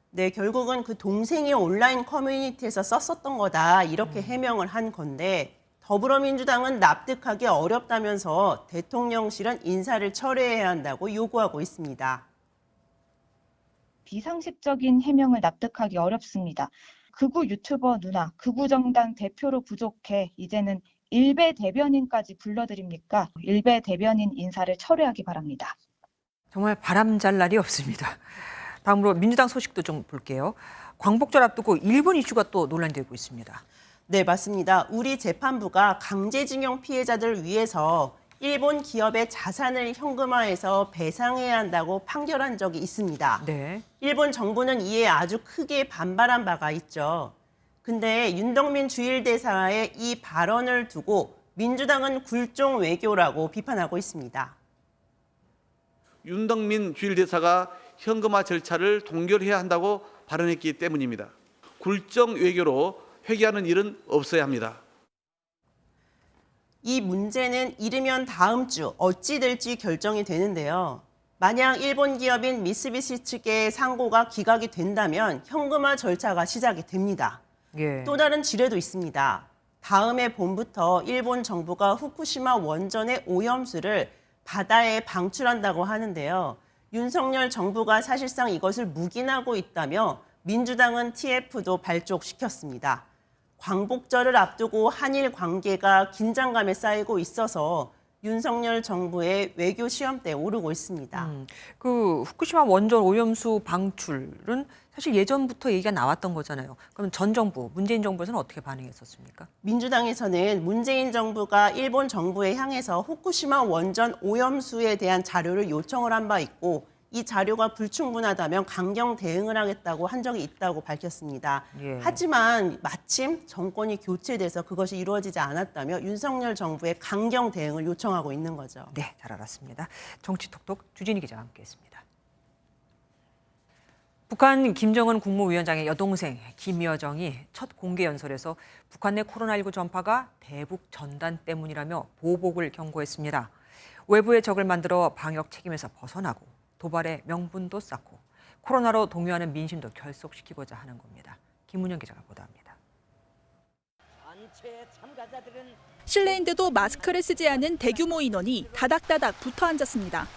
네, 결국은 그 동생이 온라인 커뮤니티에서 썼었던 거다 이렇게 해명을 한 건데 더불어민주당은 납득하기 어렵다면서 대통령실은 인사를 철회해야 한다고 요구하고 있습니다. 비상식적인 해명을 납득하기 어렵습니다. 극우 유튜버 누나, 극우 정당 대표로 부족해 이제는 일베 대변인까지 불러드립니까? 일베 대변인 인사를 철회하기 바랍니다. 정말 바람잘 날이 없습니다. 다음으로 민주당 소식도 좀 볼게요. 광복절 앞두고 일본 이슈가 또 논란되고 있습니다. 네, 맞습니다. 우리 재판부가 강제징용 피해자들을 위해서 일본 기업의 자산을 현금화해서 배상해야 한다고 판결한 적이 있습니다. 네. 일본 정부는 이에 아주 크게 반발한 바가 있죠. 근데 윤덕민 주일대사의 이 발언을 두고 민주당은 굴종 외교라고 비판하고 있습니다. 윤덕민 주일대사가 현금화 절차를 동결해야 한다고 발언했기 때문입니다. 굴종 외교로 회귀하는 일은 없어야 합니다. 이 문제는 이르면 다음 주 어찌 될지 결정이 되는데요. 만약 일본 기업인 미쓰비시 측의 상고가 기각이 된다면 현금화 절차가 시작이 됩니다. 예. 또 다른 지뢰도 있습니다. 다음 해 봄부터 일본 정부가 후쿠시마 원전의 오염수를 바다에 방출한다고 하는데요. 윤석열 정부가 사실상 이것을 묵인하고 있다며 민주당은 TF도 발족시켰습니다. 광복절을 앞두고 한일 관계가 긴장감에 쌓이고 있어서 윤석열 정부의 외교 시험대에 오르고 있습니다. 그 후쿠시마 원전 오염수 방출은 사실 예전부터 얘기가 나왔던 거잖아요. 그럼 전 정부, 문재인 정부에서는 어떻게 반응했었습니까? 민주당에서는 문재인 정부가 일본 정부에 향해서 후쿠시마 원전 오염수에 대한 자료를 요청을 한 바 있고 이 자료가 불충분하다면 강경 대응을 하겠다고 한 적이 있다고 밝혔습니다. 예. 하지만 마침 정권이 교체돼서 그것이 이루어지지 않았다며 윤석열 정부의 강경 대응을 요청하고 있는 거죠. 네, 잘 알았습니다. 정치톡톡 주진희 기자와 함께했습니다. 북한 김정은 국무위원장의 여동생 김여정이 첫 공개 연설에서 북한 내 코로나19 전파가 대북 전단 때문이라며 보복을 경고했습니다. 외부의 적을 만들어 방역 책임에서 벗어나고 도발의 명분도 쌓고 코로나로 동요하는 민심도 결속시키고자 하는 겁니다. 김문영 기자가 보도합니다. 실내인데도 마스크를 쓰지 않은 대규모 인원이 다닥다닥 붙어 앉았습니다.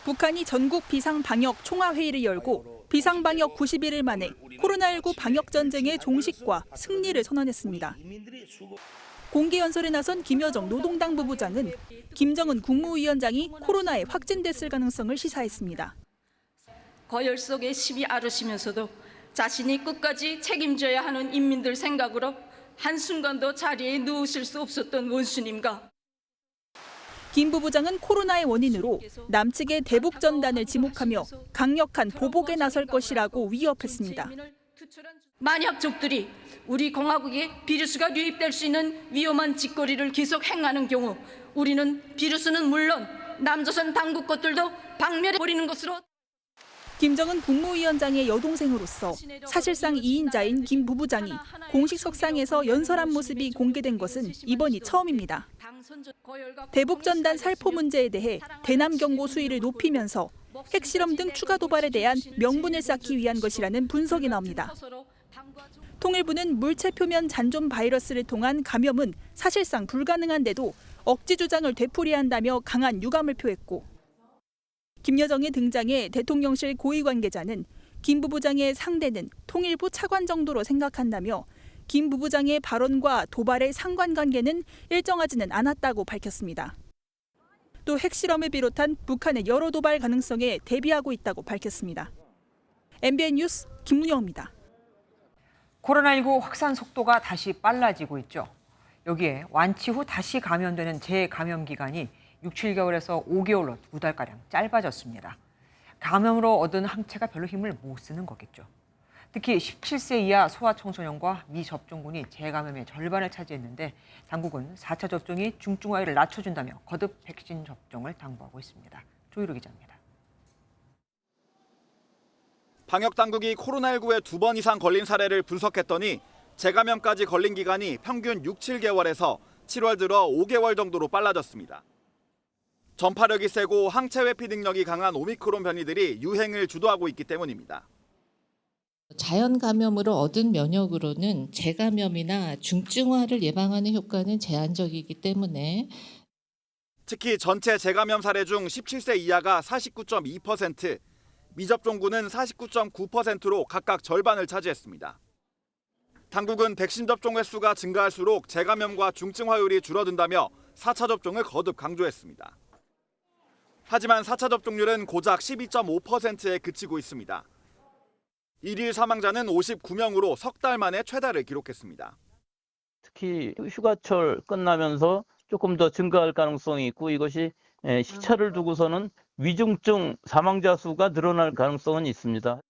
북한이 전국 비상방역 총화회의를 열고 비상방역 91일 만에 코로나19 방역 전쟁의 종식과 승리를 선언했습니다. 공개 연설에 나선 김여정 노동당 부부장은 김정은 국무위원장이 코로나에 확진됐을 가능성을 시사했습니다. 거열 속에 심히 앓으시면서도 자신이 끝까지 책임져야 하는 인민들 생각으로 한순간도 자리에 누우실 수 없었던 원수님과 김 부부장은 코로나의 원인으로 남측의 대북 전단을 지목하며 강력한 보복에 나설 것이라고 위협했습니다. 만약 적들이 우리 공화국에 비루스가 유입될 수 있는 위험한 짓거리를 계속 행하는 경우 우리는 비루스는 물론 남조선 당국 것들도 박멸해버리는 것으로. 김정은 국무위원장의 여동생으로서 사실상 2인자인 김 부부장이 공식 석상에서 연설한 모습이 공개된 것은 이번이 처음입니다. 대북 전단 살포 문제에 대해 대남 경고 수위를 높이면서 핵실험 등 추가 도발에 대한 명분을 쌓기 위한 것이라는 분석이 나옵니다. 통일부는 물체 표면 잔존 바이러스를 통한 감염은 사실상 불가능한데도 억지 주장을 되풀이한다며 강한 유감을 표했고 김여정의 등장에 대통령실 고위 관계자는 김 부부장의 상대는 통일부 차관 정도로 생각한다며 김 부부장의 발언과 도발의 상관관계는 일정하지는 않았다고 밝혔습니다. 또 핵실험을 비롯한 북한의 여러 도발 가능성에 대비하고 있다고 밝혔습니다. MBN 뉴스 김문영입니다. 코로나19 확산 속도가 다시 빨라지고 있죠. 여기에 완치 후 다시 감염되는 재감염 기간이 6-7개월에서 5개월로 2달가량 짧아졌습니다. 감염으로 얻은 항체가 별로 힘을 못 쓰는 거겠죠. 특히 17세 이하 소아청소년과 미접종군이 재감염의 절반을 차지했는데 당국은 4차 접종이 중증화율을 낮춰준다며 거듭 백신 접종을 당부하고 있습니다. 조유로 기자입니다. 방역당국이 코로나19에 2번 이상 걸린 사례를 분석했더니 재감염까지 걸린 기간이 평균 6-7개월에서 7월 들어 5개월 정도로 빨라졌습니다. 전파력이 세고 항체 회피 능력이 강한 오미크론 변이들이 유행을 주도하고 있기 때문입니다. 자연 감염으로 얻은 면역으로는 재감염이나 중증화를 예방하는 효과는 제한적이기 때문에 특히 전체 재감염 사례 중 17세 이하가 49.2%, 미접종군은 49.9%로 각각 절반을 차지했습니다. 당국은 백신 접종 횟수가 증가할수록 재감염과 중증화율이 줄어든다며 4차 접종을 거듭 강조했습니다. 하지만 4차 접종률은 고작 12.5%에 그치고 있습니다. 일일 사망자는 59명으로 석 달 만에 최다를 기록했습니다. 특히 휴가철 끝나면서 조금 더 증가할 가능성이 있고 이것이 시차를 두고서는 위중증 사망자 수가 늘어날 가능성은 있습니다.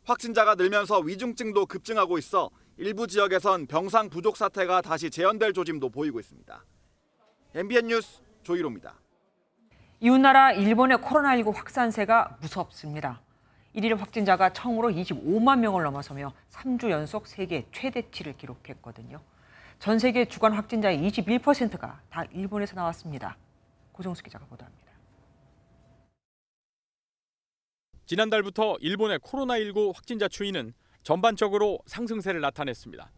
확진자가 늘면서 위중증도 급증하고 있어 일부 지역에선 병상 부족 사태가 다시 재현될 조짐도 보이고 있습니다. MBN 뉴스 조희로입니다. 이웃나라 일본의 코로나19 확산세가 무섭습니다. 1일 확진자가 처음으로 25만 명을 넘어서며 3주 연속 세계 최대치를 기록했거든요. 전 세계 주간 확진자의 21%가 다 일본에서 나왔습니다. 고정수 기자가 보도합니다. 지난달부터 일본의 코로나19 확진자 추이는 전반적으로 상승세를 나타냈습니다.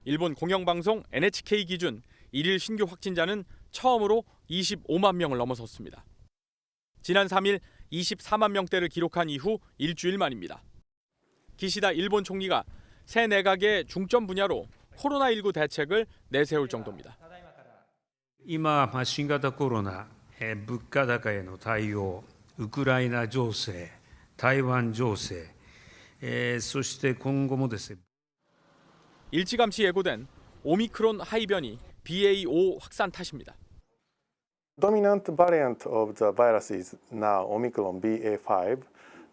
일본 공영방송 NHK 기준 1일 신규 확진자는 처음으로 25만 명을 넘어섰습니다. 지난 3일 24만 명대를 기록한 이후 일주일 만입니다. 기시다 일본 총리가 새 내각의 중점 분야로 코로나19 대책을 내세울 정도입니다. 今、新型コロナ、物価高への対応、ウクライナ情勢、台湾情勢、そして今後もですね。 일찌감치 예고된 오미크론 하이변이 BA.5 확산 탓입니다. Dominant variant of the virus is now Omicron BA.5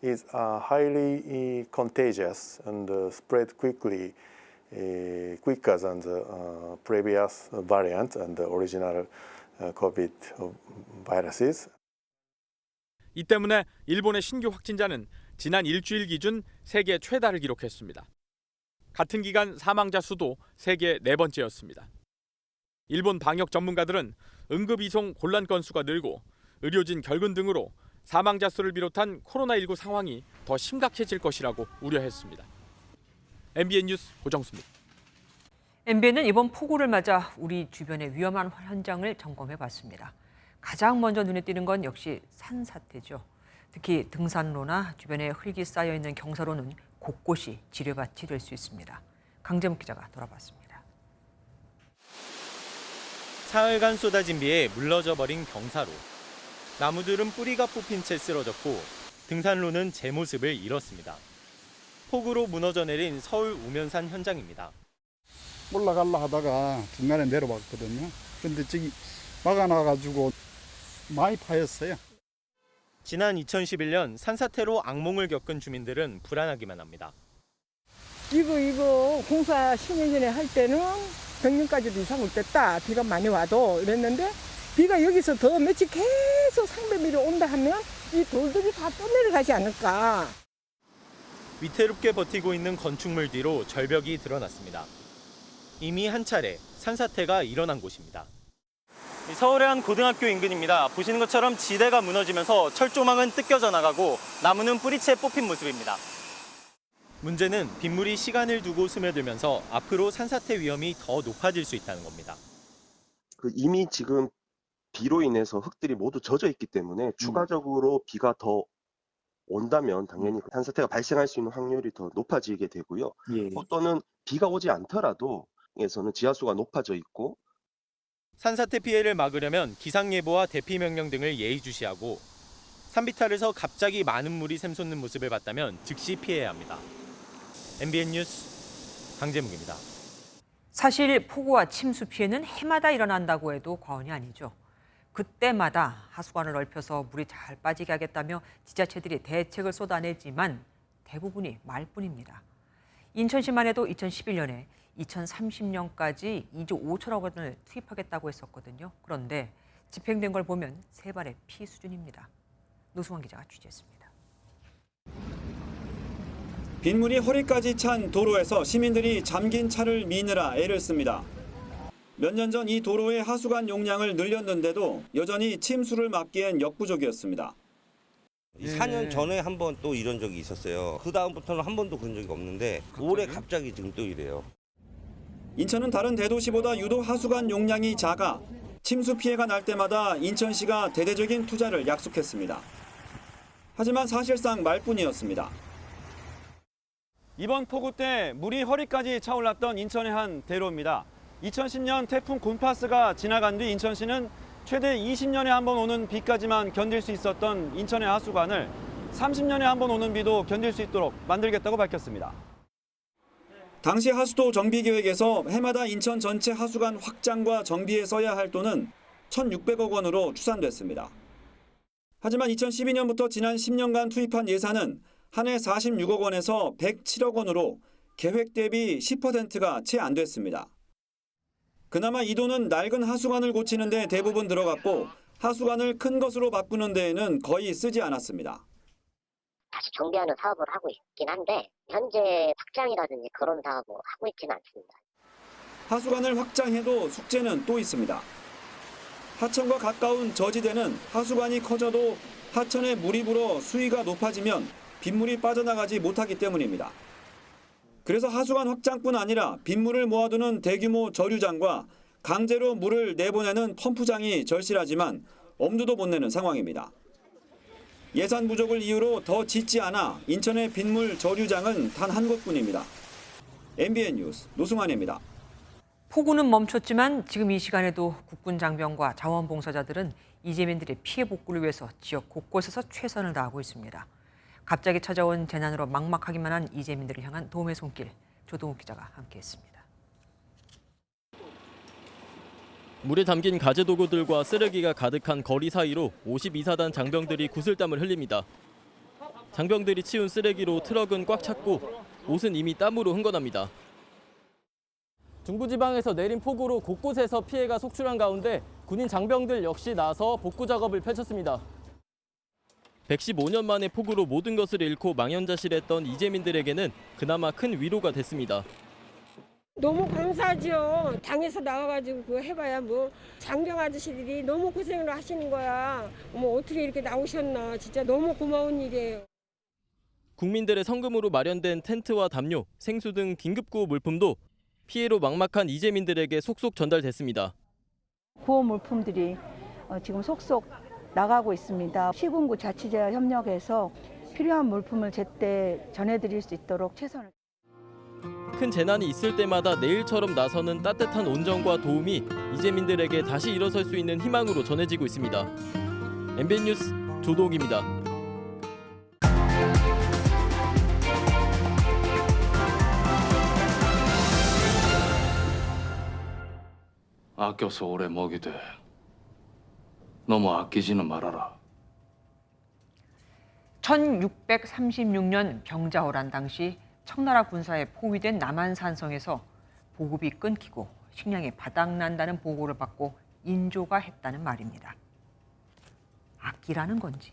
is highly contagious and spread quickly, quicker than the previous variant and the original COVID viruses. 이 때문에 일본의 신규 확진자는 지난 일주일 기준 세계 최다를 기록했습니다. 같은 기간 사망자 수도 세계 네 번째였습니다. 일본 방역 전문가들은 응급이송 곤란 건수가 늘고 의료진 결근 등으로 사망자 수를 비롯한 코로나19 상황이 더 심각해질 것이라고 우려했습니다. MBN 뉴스 고정수입니다. MBN은 이번 폭우를 맞아 우리 주변의 위험한 현장을 점검해봤습니다. 가장 먼저 눈에 띄는 건 역시 산사태죠. 특히 등산로나 주변에 흙이 쌓여있는 경사로는 곳곳이 지뢰밭이 될 수 있습니다. 강재묵 기자가 돌아봤습니다. 사흘간 쏟아진 비에 물러져 버린 경사로. 나무들은 뿌리가 뽑힌 채 쓰러졌고 등산로는 제 모습을 잃었습니다. 폭우로 무너져 내린 서울 우면산 현장입니다. 올라가려 하다가 중간에 내려왔거든요. 그런데 저기 막아놔가지고 많이 파였어요. 지난 2011년 산사태로 악몽을 겪은 주민들은 불안하기만 합니다. 이거 공사 10년 전에 할 때는 100년까지도 이상 올 됐다. 비가 많이 와도 이랬는데 비가 여기서 더 며칠 계속 상배미로 온다 하면 이 돌들이 다 떠내려가지 않을까. 위태롭게 버티고 있는 건축물 뒤로 절벽이 드러났습니다. 이미 한 차례 산사태가 일어난 곳입니다. 서울의 한 고등학교 인근입니다. 보시는 것처럼 지대가 무너지면서 철조망은 뜯겨져 나가고 나무는 뿌리채 뽑힌 모습입니다. 문제는 빗물이 시간을 두고 스며들면서 앞으로 산사태 위험이 더 높아질 수 있다는 겁니다. 이미 지금 비로 인해서 흙들이 모두 젖어 있기 때문에 추가적으로 비가 더 온다면 당연히 산사태가 발생할 수 있는 확률이 더 높아지게 되고요. 또는 비가 오지 않더라도 에서는 지하수가 높아져 있고 산사태 피해를 막으려면 기상예보와 대피 명령 등을 예의주시하고 산비탈에서 갑자기 많은 물이 샘솟는 모습을 봤다면 즉시 피해야 합니다. MBN 뉴스 강재묵입니다. 사실 폭우와 침수 피해는 해마다 일어난다고 해도 과언이 아니죠. 그때마다 하수관을 넓혀서 물이 잘 빠지게 하겠다며 지자체들이 대책을 쏟아내지만 대부분이 말뿐입니다. 인천시만 해도 2011년에 2030년까지 2조 5천억 원을 투입하겠다고 했었거든요. 그런데 집행된 걸 보면 세 발의 피 수준입니다. 노승환 기자가 취재했습니다. 빗물이 허리까지 찬 도로에서 시민들이 잠긴 차를 미느라 애를 씁니다. 몇 년 전 이 도로의 하수관 용량을 늘렸는데도 여전히 침수를 막기엔 역부족이었습니다. 4년 전에 한 번 또 이런 적이 있었어요. 그 다음부터는 한 번도 그런 적이 없는데 올해 갑자기 지금 또 이래요. 인천은 다른 대도시보다 유독 하수관 용량이 작아 침수 피해가 날 때마다 인천시가 대대적인 투자를 약속했습니다. 하지만 사실상 말뿐이었습니다. 이번 폭우 때 물이 허리까지 차올랐던 인천의 한 대로입니다. 2010년 태풍 곤파스가 지나간 뒤 인천시는 최대 20년에 한 번 오는 비까지만 견딜 수 있었던 인천의 하수관을 30년에 한 번 오는 비도 견딜 수 있도록 만들겠다고 밝혔습니다. 당시 하수도 정비 계획에서 해마다 인천 전체 하수관 확장과 정비에 써야 할 돈은 1,600억 원으로 추산됐습니다. 하지만 2012년부터 지난 10년간 투입한 예산은 한 해 46억 원에서 107억 원으로 계획 대비 10%가 채 안 됐습니다. 그나마 이 돈은 낡은 하수관을 고치는 데 대부분 들어갔고 하수관을 큰 것으로 바꾸는 데에는 거의 쓰지 않았습니다. 다시 정비하는 사업을 하고 있긴 한데 현재 확장이라든지 그런 사업을 하고 있지는 않습니다. 하수관을 확장해도 숙제는 또 있습니다. 하천과 가까운 저지대는 하수관이 커져도 하천에 물이 불어 수위가 높아지면 빗물이 빠져나가지 못하기 때문입니다. 그래서 하수관 확장뿐 아니라 빗물을 모아두는 대규모 저류장과 강제로 물을 내보내는 펌프장이 절실하지만 엄두도 못 내는 상황입니다. 예산 부족을 이유로 더 짓지 않아 인천의 빗물 저류장은 단 한 곳뿐입니다. MBN 뉴스 노승환입니다. 폭우는 멈췄지만 지금 이 시간에도 국군 장병과 자원봉사자들은 이재민들의 피해 복구를 위해서 지역 곳곳에서 최선을 다하고 있습니다. 갑자기 찾아온 재난으로 막막하기만 한 이재민들을 향한 도움의 손길, 조동욱 기자가 함께했습니다. 물에 담긴 가재도구들과 쓰레기가 가득한 거리 사이로 52사단 장병들이 구슬땀을 흘립니다. 장병들이 치운 쓰레기로 트럭은 꽉 찼고 옷은 이미 땀으로 흥건합니다. 중부지방에서 내린 폭우로 곳곳에서 피해가 속출한 가운데 군인 장병들 역시 나서 복구 작업을 펼쳤습니다. 115년 만에 폭우로 모든 것을 잃고 망연자실했던 이재민들에게는 그나마 큰 위로가 됐습니다. 너무 감사하죠. 당에서 나와가지고 그거 해봐야 뭐 장병 아저씨들이 너무 고생을 하시는 거야. 뭐 어떻게 이렇게 나오셨나. 진짜 너무 고마운 일이에요. 국민들의 성금으로 마련된 텐트와 담요, 생수 등 긴급구호 물품도 피해로 막막한 이재민들에게 속속 전달됐습니다. 구호 물품들이 지금 속속 나가고 있습니다. 시군구 자치제와 협력해서 필요한 물품을 제때 전해드릴 수 있도록 최선을. 큰 재난이 있을 때마다 내일처럼 나서는 따뜻한 온정과 도움이 이재민들에게 다시 일어설 수 있는 희망으로 전해지고 있습니다. MBN 뉴스 조동욱입니다. 아껴서 오래 먹이되 너무 아끼지는 말아라. 1636년 병자호란 당시 청나라 군사에 포위된 남한산성에서 보급이 끊기고 식량이 바닥난다는 보고를 받고 인조가 했다는 말입니다. 아끼라는 건지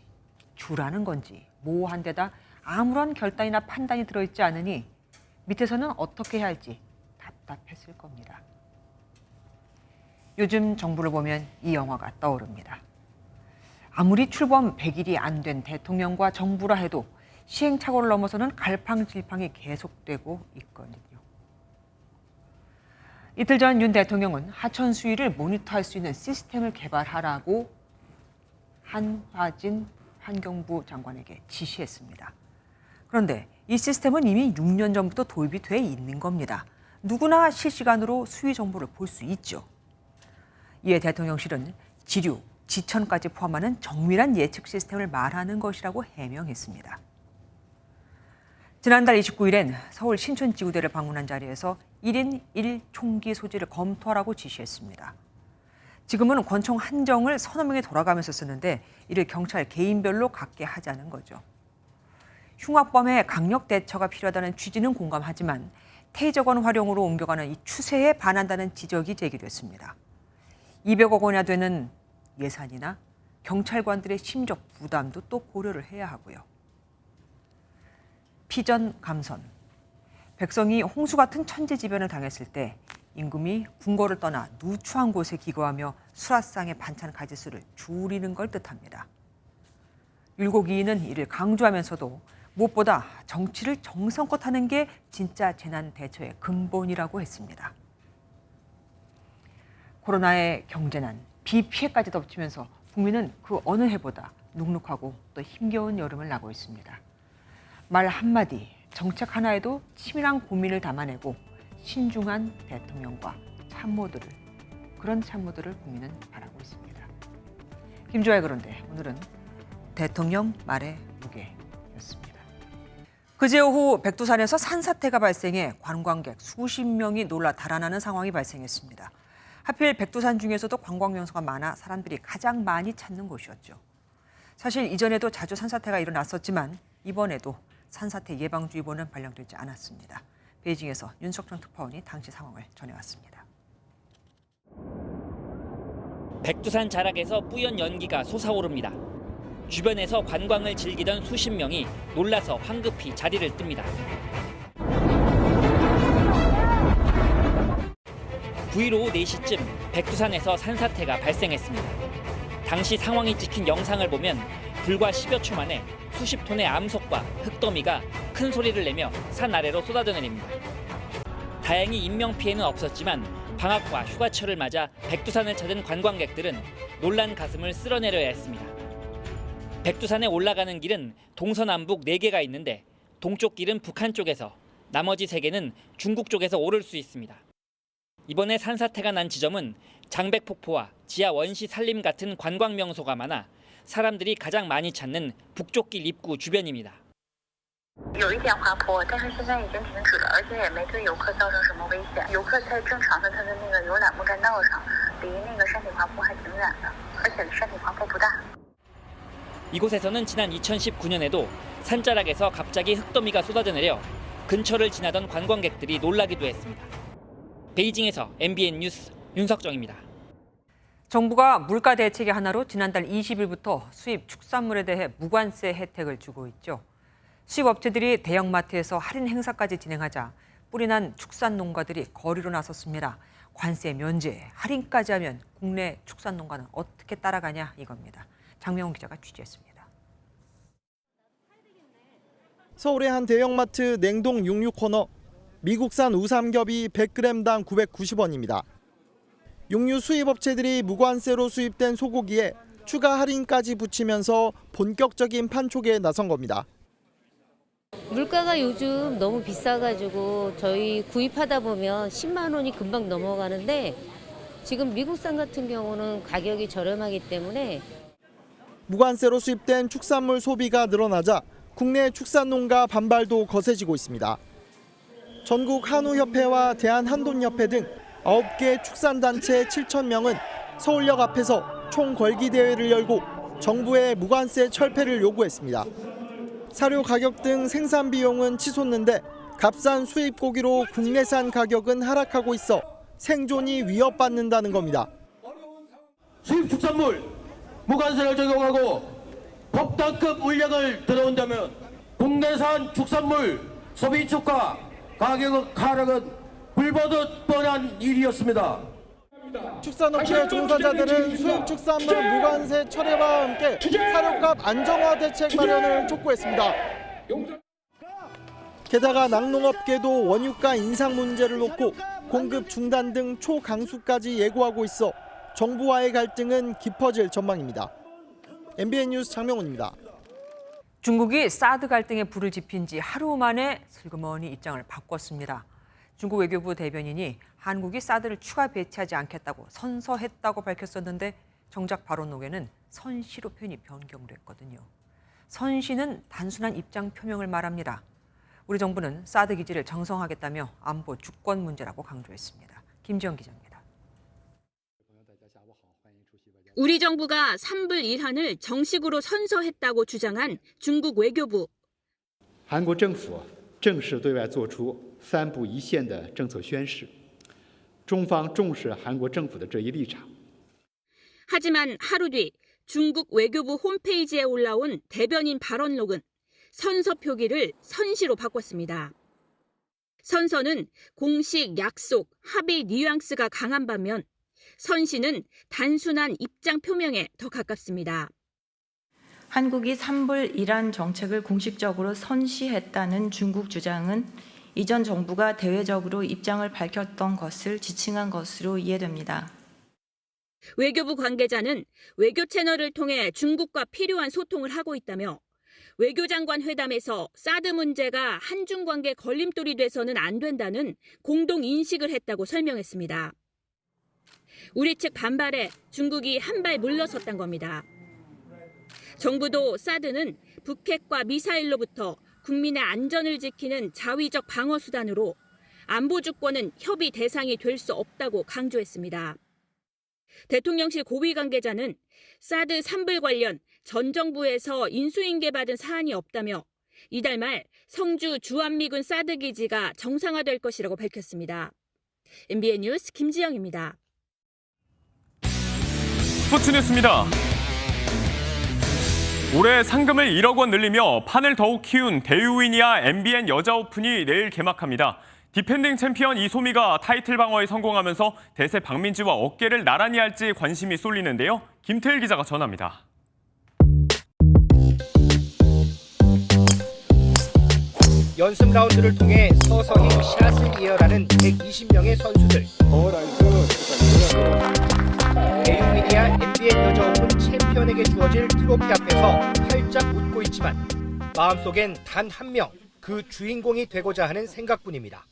주라는 건지 모호한 데다 아무런 결단이나 판단이 들어있지 않으니 밑에서는 어떻게 해야 할지 답답했을 겁니다. 요즘 정부를 보면 이 영화가 떠오릅니다. 아무리 출범 100일이 안 된 대통령과 정부라 해도 시행착오를 넘어서는 갈팡질팡이 계속되고 있거든요. 이틀 전 윤 대통령은 하천 수위를 모니터할 수 있는 시스템을 개발하라고 한화진 환경부 장관에게 지시했습니다. 그런데 이 시스템은 이미 6년 전부터 도입이 돼 있는 겁니다. 누구나 실시간으로 수위 정보를 볼 수 있죠. 이에 대통령실은 지류, 지천까지 포함하는 정밀한 예측 시스템을 말하는 것이라고 해명했습니다. 지난달 29일엔 서울 신촌지구대를 방문한 자리에서 1인 1총기 소지를 검토하라고 지시했습니다. 지금은 권총 한정을 서너 명이 돌아가면서 쓰는데 이를 경찰 개인별로 갖게 하자는 거죠. 흉악범에 강력 대처가 필요하다는 취지는 공감하지만 테이저건 활용으로 옮겨가는 이 추세에 반한다는 지적이 제기됐습니다. 200억 원이나 되는 예산이나 경찰관들의 심적 부담도 또 고려를 해야 하고요. 피전감선. 백성이 홍수 같은 천재지변을 당했을 때 임금이 궁궐을 떠나 누추한 곳에 기거하며 수라상의 반찬 가짓수를 줄이는 걸 뜻합니다. 율곡이인은 이를 강조하면서도 무엇보다 정치를 정성껏 하는 게 진짜 재난 대처의 근본이라고 했습니다. 코로나의 경제난, 비 피해까지 덮치면서 국민은 그 어느 해보다 눅눅하고 또 힘겨운 여름을 나고 있습니다. 말 한마디, 정책 하나에도 치밀한 고민을 담아내고 신중한 대통령과 그런 참모들을 국민은 바라고 있습니다. 김주아의 그런데 오늘은 대통령 말의 무게였습니다. 그제 오후 백두산에서 산사태가 발생해 관광객 수십 명이 놀라 달아나는 상황이 발생했습니다. 하필 백두산 중에서도 관광 명소가 많아 사람들이 가장 많이 찾는 곳이었죠. 사실 이전에도 자주 산사태가 일어났었지만 이번에도 산사태 예방주의보는 발령되지 않았습니다. 베이징에서 윤석정 특파원이 당시 상황을 전해왔습니다. 백두산 자락에서 뿌연 연기가 솟아오릅니다. 주변에서 관광을 즐기던 수십 명이 놀라서 황급히 자리를 뜹니다. 9일 오후 4시쯤 백두산에서 산사태가 발생했습니다. 당시 상황이 찍힌 영상을 보면 불과 10여 초 만에 수십 톤의 암석과 흙더미가 큰 소리를 내며 산 아래로 쏟아져 내립니다. 다행히 인명피해는 없었지만 방학과 휴가철을 맞아 백두산을 찾은 관광객들은 놀란 가슴을 쓸어내려야 했습니다. 백두산에 올라가는 길은 동서남북 4개가 있는데 동쪽 길은 북한 쪽에서, 나머지 3개는 중국 쪽에서 오를 수 있습니다. 이번에 산사태가 난 지점은 장백폭포와 지하 원시 산림 같은 관광 명소가 많아 사람들이 가장 많이 찾는 북쪽 길 입구 주변입니다. 有一点滑坡，但是现在已经停止了，而且也没对游客造成什么危险。游客在正常的他的那个游览木栈道上，离那个山体滑坡还挺远的，而且山体滑坡不大。 이곳에서는 지난 2019년에도 산자락에서 갑자기 흙더미가 쏟아져 내려 근처를 지나던 관광객들이 놀라기도 했습니다. 베이징에서 MBN 뉴스 윤석정입니다. 정부가 물가 대책의 하나로 지난달 20일부터 수입 축산물에 대해 무관세 혜택을 주고 있죠. 수입업체들이 대형마트에서 할인 행사까지 진행하자 뿔이 난 축산 농가들이 거리로 나섰습니다. 관세 면제, 할인까지 하면 국내 축산 농가는 어떻게 따라가냐 이겁니다. 장명훈 기자가 취재했습니다. 서울의 한 대형마트 냉동 육류 코너. 미국산 우삼겹이 100g당 990원입니다. 육류 수입업체들이 무관세로 수입된 소고기에 추가 할인까지 붙이면서 본격적인 판촉에 나선 겁니다. 물가가 요즘 너무 비싸가지고 저희 구입하다 보면 10만 원이 금방 넘어가는데 지금 미국산 같은 경우는 가격이 저렴하기 때문에 무관세로 수입된 축산물 소비가 늘어나자 국내 축산농가 반발도 거세지고 있습니다. 전국 한우협회와 대한한돈협회 등 9개 축산단체 7,000명은 서울역 앞에서 총궐기대회를 열고 정부의 무관세 철폐를 요구했습니다. 사료 가격 등 생산 비용은 치솟는데 값싼 수입 고기로 국내산 가격은 하락하고 있어 생존이 위협받는다는 겁니다. 수입 축산물 무관세를 적용하고 법당급 물량을 들어온다면 국내산 축산물 소비 주가 가격 하락은 불보듯 뻔한 일이었습니다. 축산업계 종사자들은 수입 축산물 무관세 철회와 함께 사료값 안정화 대책 마련을 촉구했습니다. 게다가 낙농업계도 원유가 인상 문제를 놓고 공급 중단 등 초강수까지 예고하고 있어 정부와의 갈등은 깊어질 전망입니다. MBN 뉴스 장명훈입니다. 중국이 사드 갈등에 불을 지핀 지 하루 만에 슬그머니 입장을 바꿨습니다. 중국 외교부 대변인이 한국이 사드를 추가 배치하지 않겠다고 선서했다고 밝혔었는데 정작 발언록에는 선시로 표현이 변경됐거든요. 선시는 단순한 입장 표명을 말합니다. 우리 정부는 사드 기지를 정성하겠다며 안보 주권 문제라고 강조했습니다. 김지영 기자입니다. 우리 정부가 3불 1한을 정식으로 선서했다고 주장한 중국 외교부. 韩国政府正式对外做出3步1线的政策宣示，中方重视韩国政府的这一立场。 하지만 하루 뒤 중국 외교부 홈페이지에 올라온 대변인 발언록은 선서 표기를 선시로 바꿨습니다. 선서는 공식, 약속, 합의 뉘앙스가 강한 반면 선시는 단순한 입장 표명에 더 가깝습니다. 한국이 3불 1한 정책을 공식적으로 선시했다는 중국 주장은 이전 정부가 대외적으로 입장을 밝혔던 것을 지칭한 것으로 이해됩니다. 외교부 관계자는 외교 채널을 통해 중국과 필요한 소통을 하고 있다며 외교장관 회담에서 사드 문제가 한중 관계 걸림돌이 돼서는 안 된다는 공동 인식을 했다고 설명했습니다. 우리 측 반발에 중국이 한 발 물러섰단 겁니다. 정부도 사드는 북핵과 미사일로부터 국민의 안전을 지키는 자위적 방어 수단으로 안보 주권은 협의 대상이 될 수 없다고 강조했습니다. 대통령실 고위 관계자는 사드 산불 관련 전 정부에서 인수인계받은 사안이 없다며 이달 말 성주 주한미군 사드 기지가 정상화될 것이라고 밝혔습니다. MBN 뉴스 김지영입니다. 스포츠 뉴스입니다. 올해 상금을 1억 원 늘리며 판을 더욱 키운 대유위니아 MBN 여자 오픈이 내일 개막합니다. 디펜딩 챔피언 이소미가 타이틀 방어에 성공하면서 대세 박민지와 어깨를 나란히 할지 관심이 쏠리는데요. 김태일 기자가 전합니다. 연습 라운드를 통해 서서히 샷을 이어가는 120명의 선수들. 대유위니아 MBN 여자 오픈 챔피언에게 주어질 트로피 앞에서 활짝 웃고 있지만 마음속엔 단 한 명, 그 주인공이 되고자 하는 생각뿐입니다.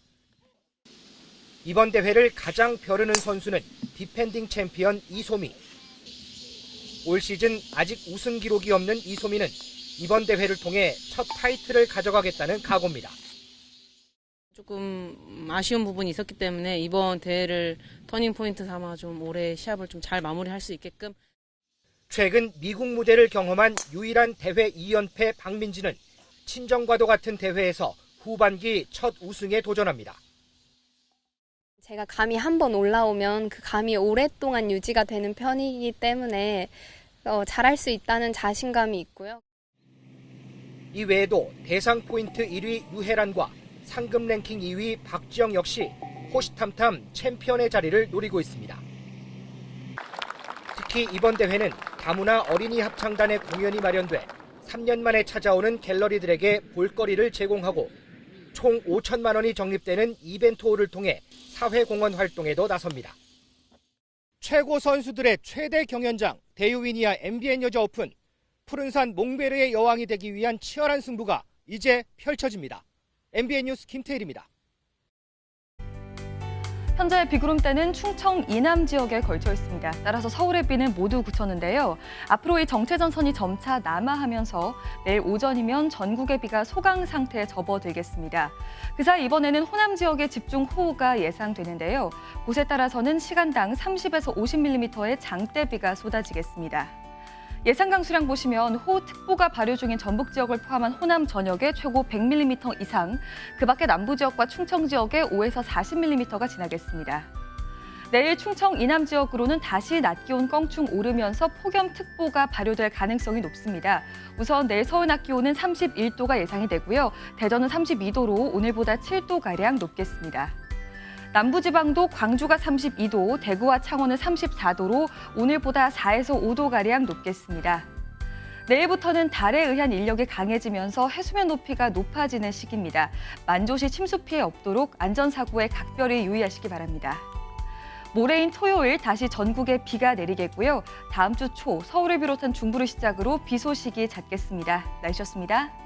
이번 대회를 가장 벼르는 선수는 디펜딩 챔피언 이소미. 올 시즌 아직 우승 기록이 없는 이소미는 이번 대회를 통해 첫 타이틀을 가져가겠다는 각오입니다. 조금 아쉬운 부분이 있었기 때문에 이번 대회를 터닝 포인트 삼아 좀 올해 시합을 좀 잘 마무리할 수 있게끔. 최근 미국 무대를 경험한 유일한 대회 2연패 박민지는 친정과도 같은 대회에서 후반기 첫 우승에 도전합니다. 제가 감이 한번 올라오면 그 감이 오랫동안 유지가 되는 편이기 때문에 잘할 수 있다는 자신감이 있고요. 이 외에도 대상 포인트 1위 유혜란과 상금 랭킹 2위 박지영 역시 호시탐탐 챔피언의 자리를 노리고 있습니다. 특히 이번 대회는 다문화 어린이 합창단의 공연이 마련돼 3년 만에 찾아오는 갤러리들에게 볼거리를 제공하고 총 5천만 원이 적립되는 이벤트홀을 통해 사회공헌 활동에도 나섭니다. 최고 선수들의 최대 경연장 대유위니아 MBN 여자 오픈. 푸른산 몽베르의 여왕이 되기 위한 치열한 승부가 이제 펼쳐집니다. MBN 뉴스 김태일입니다. 현재 비구름대는 충청 이남 지역에 걸쳐 있습니다. 따라서 서울의 비는 모두 그쳤는데요. 앞으로 이 정체전선이 점차 남하하면서 내일 오전이면 전국의 비가 소강 상태에 접어들겠습니다. 그 사이 이번에는 호남 지역에 집중호우가 예상되는데요. 곳에 따라서는 시간당 30에서 50mm의 장대비가 쏟아지겠습니다. 예상 강수량 보시면 호우특보가 발효 중인 전북 지역을 포함한 호남 전역에 최고 100mm 이상, 그 밖에 남부 지역과 충청 지역에 5에서 40mm가 지나겠습니다. 내일 충청 이남 지역으로는 다시 낮 기온 껑충 오르면서 폭염특보가 발효될 가능성이 높습니다. 우선 내일 서울 낮 기온은 31도가 예상이 되고요. 대전은 32도로 오늘보다 7도가량 높겠습니다. 남부지방도 광주가 32도, 대구와 창원은 34도로 오늘보다 4에서 5도가량 높겠습니다. 내일부터는 달에 의한 인력이 강해지면서 해수면 높이가 높아지는 시기입니다. 만조시 침수 피해 없도록 안전사고에 각별히 유의하시기 바랍니다. 모레인 토요일 다시 전국에 비가 내리겠고요. 다음 주 초 서울을 비롯한 중부를 시작으로 비 소식이 잦겠습니다. 날씨였습니다.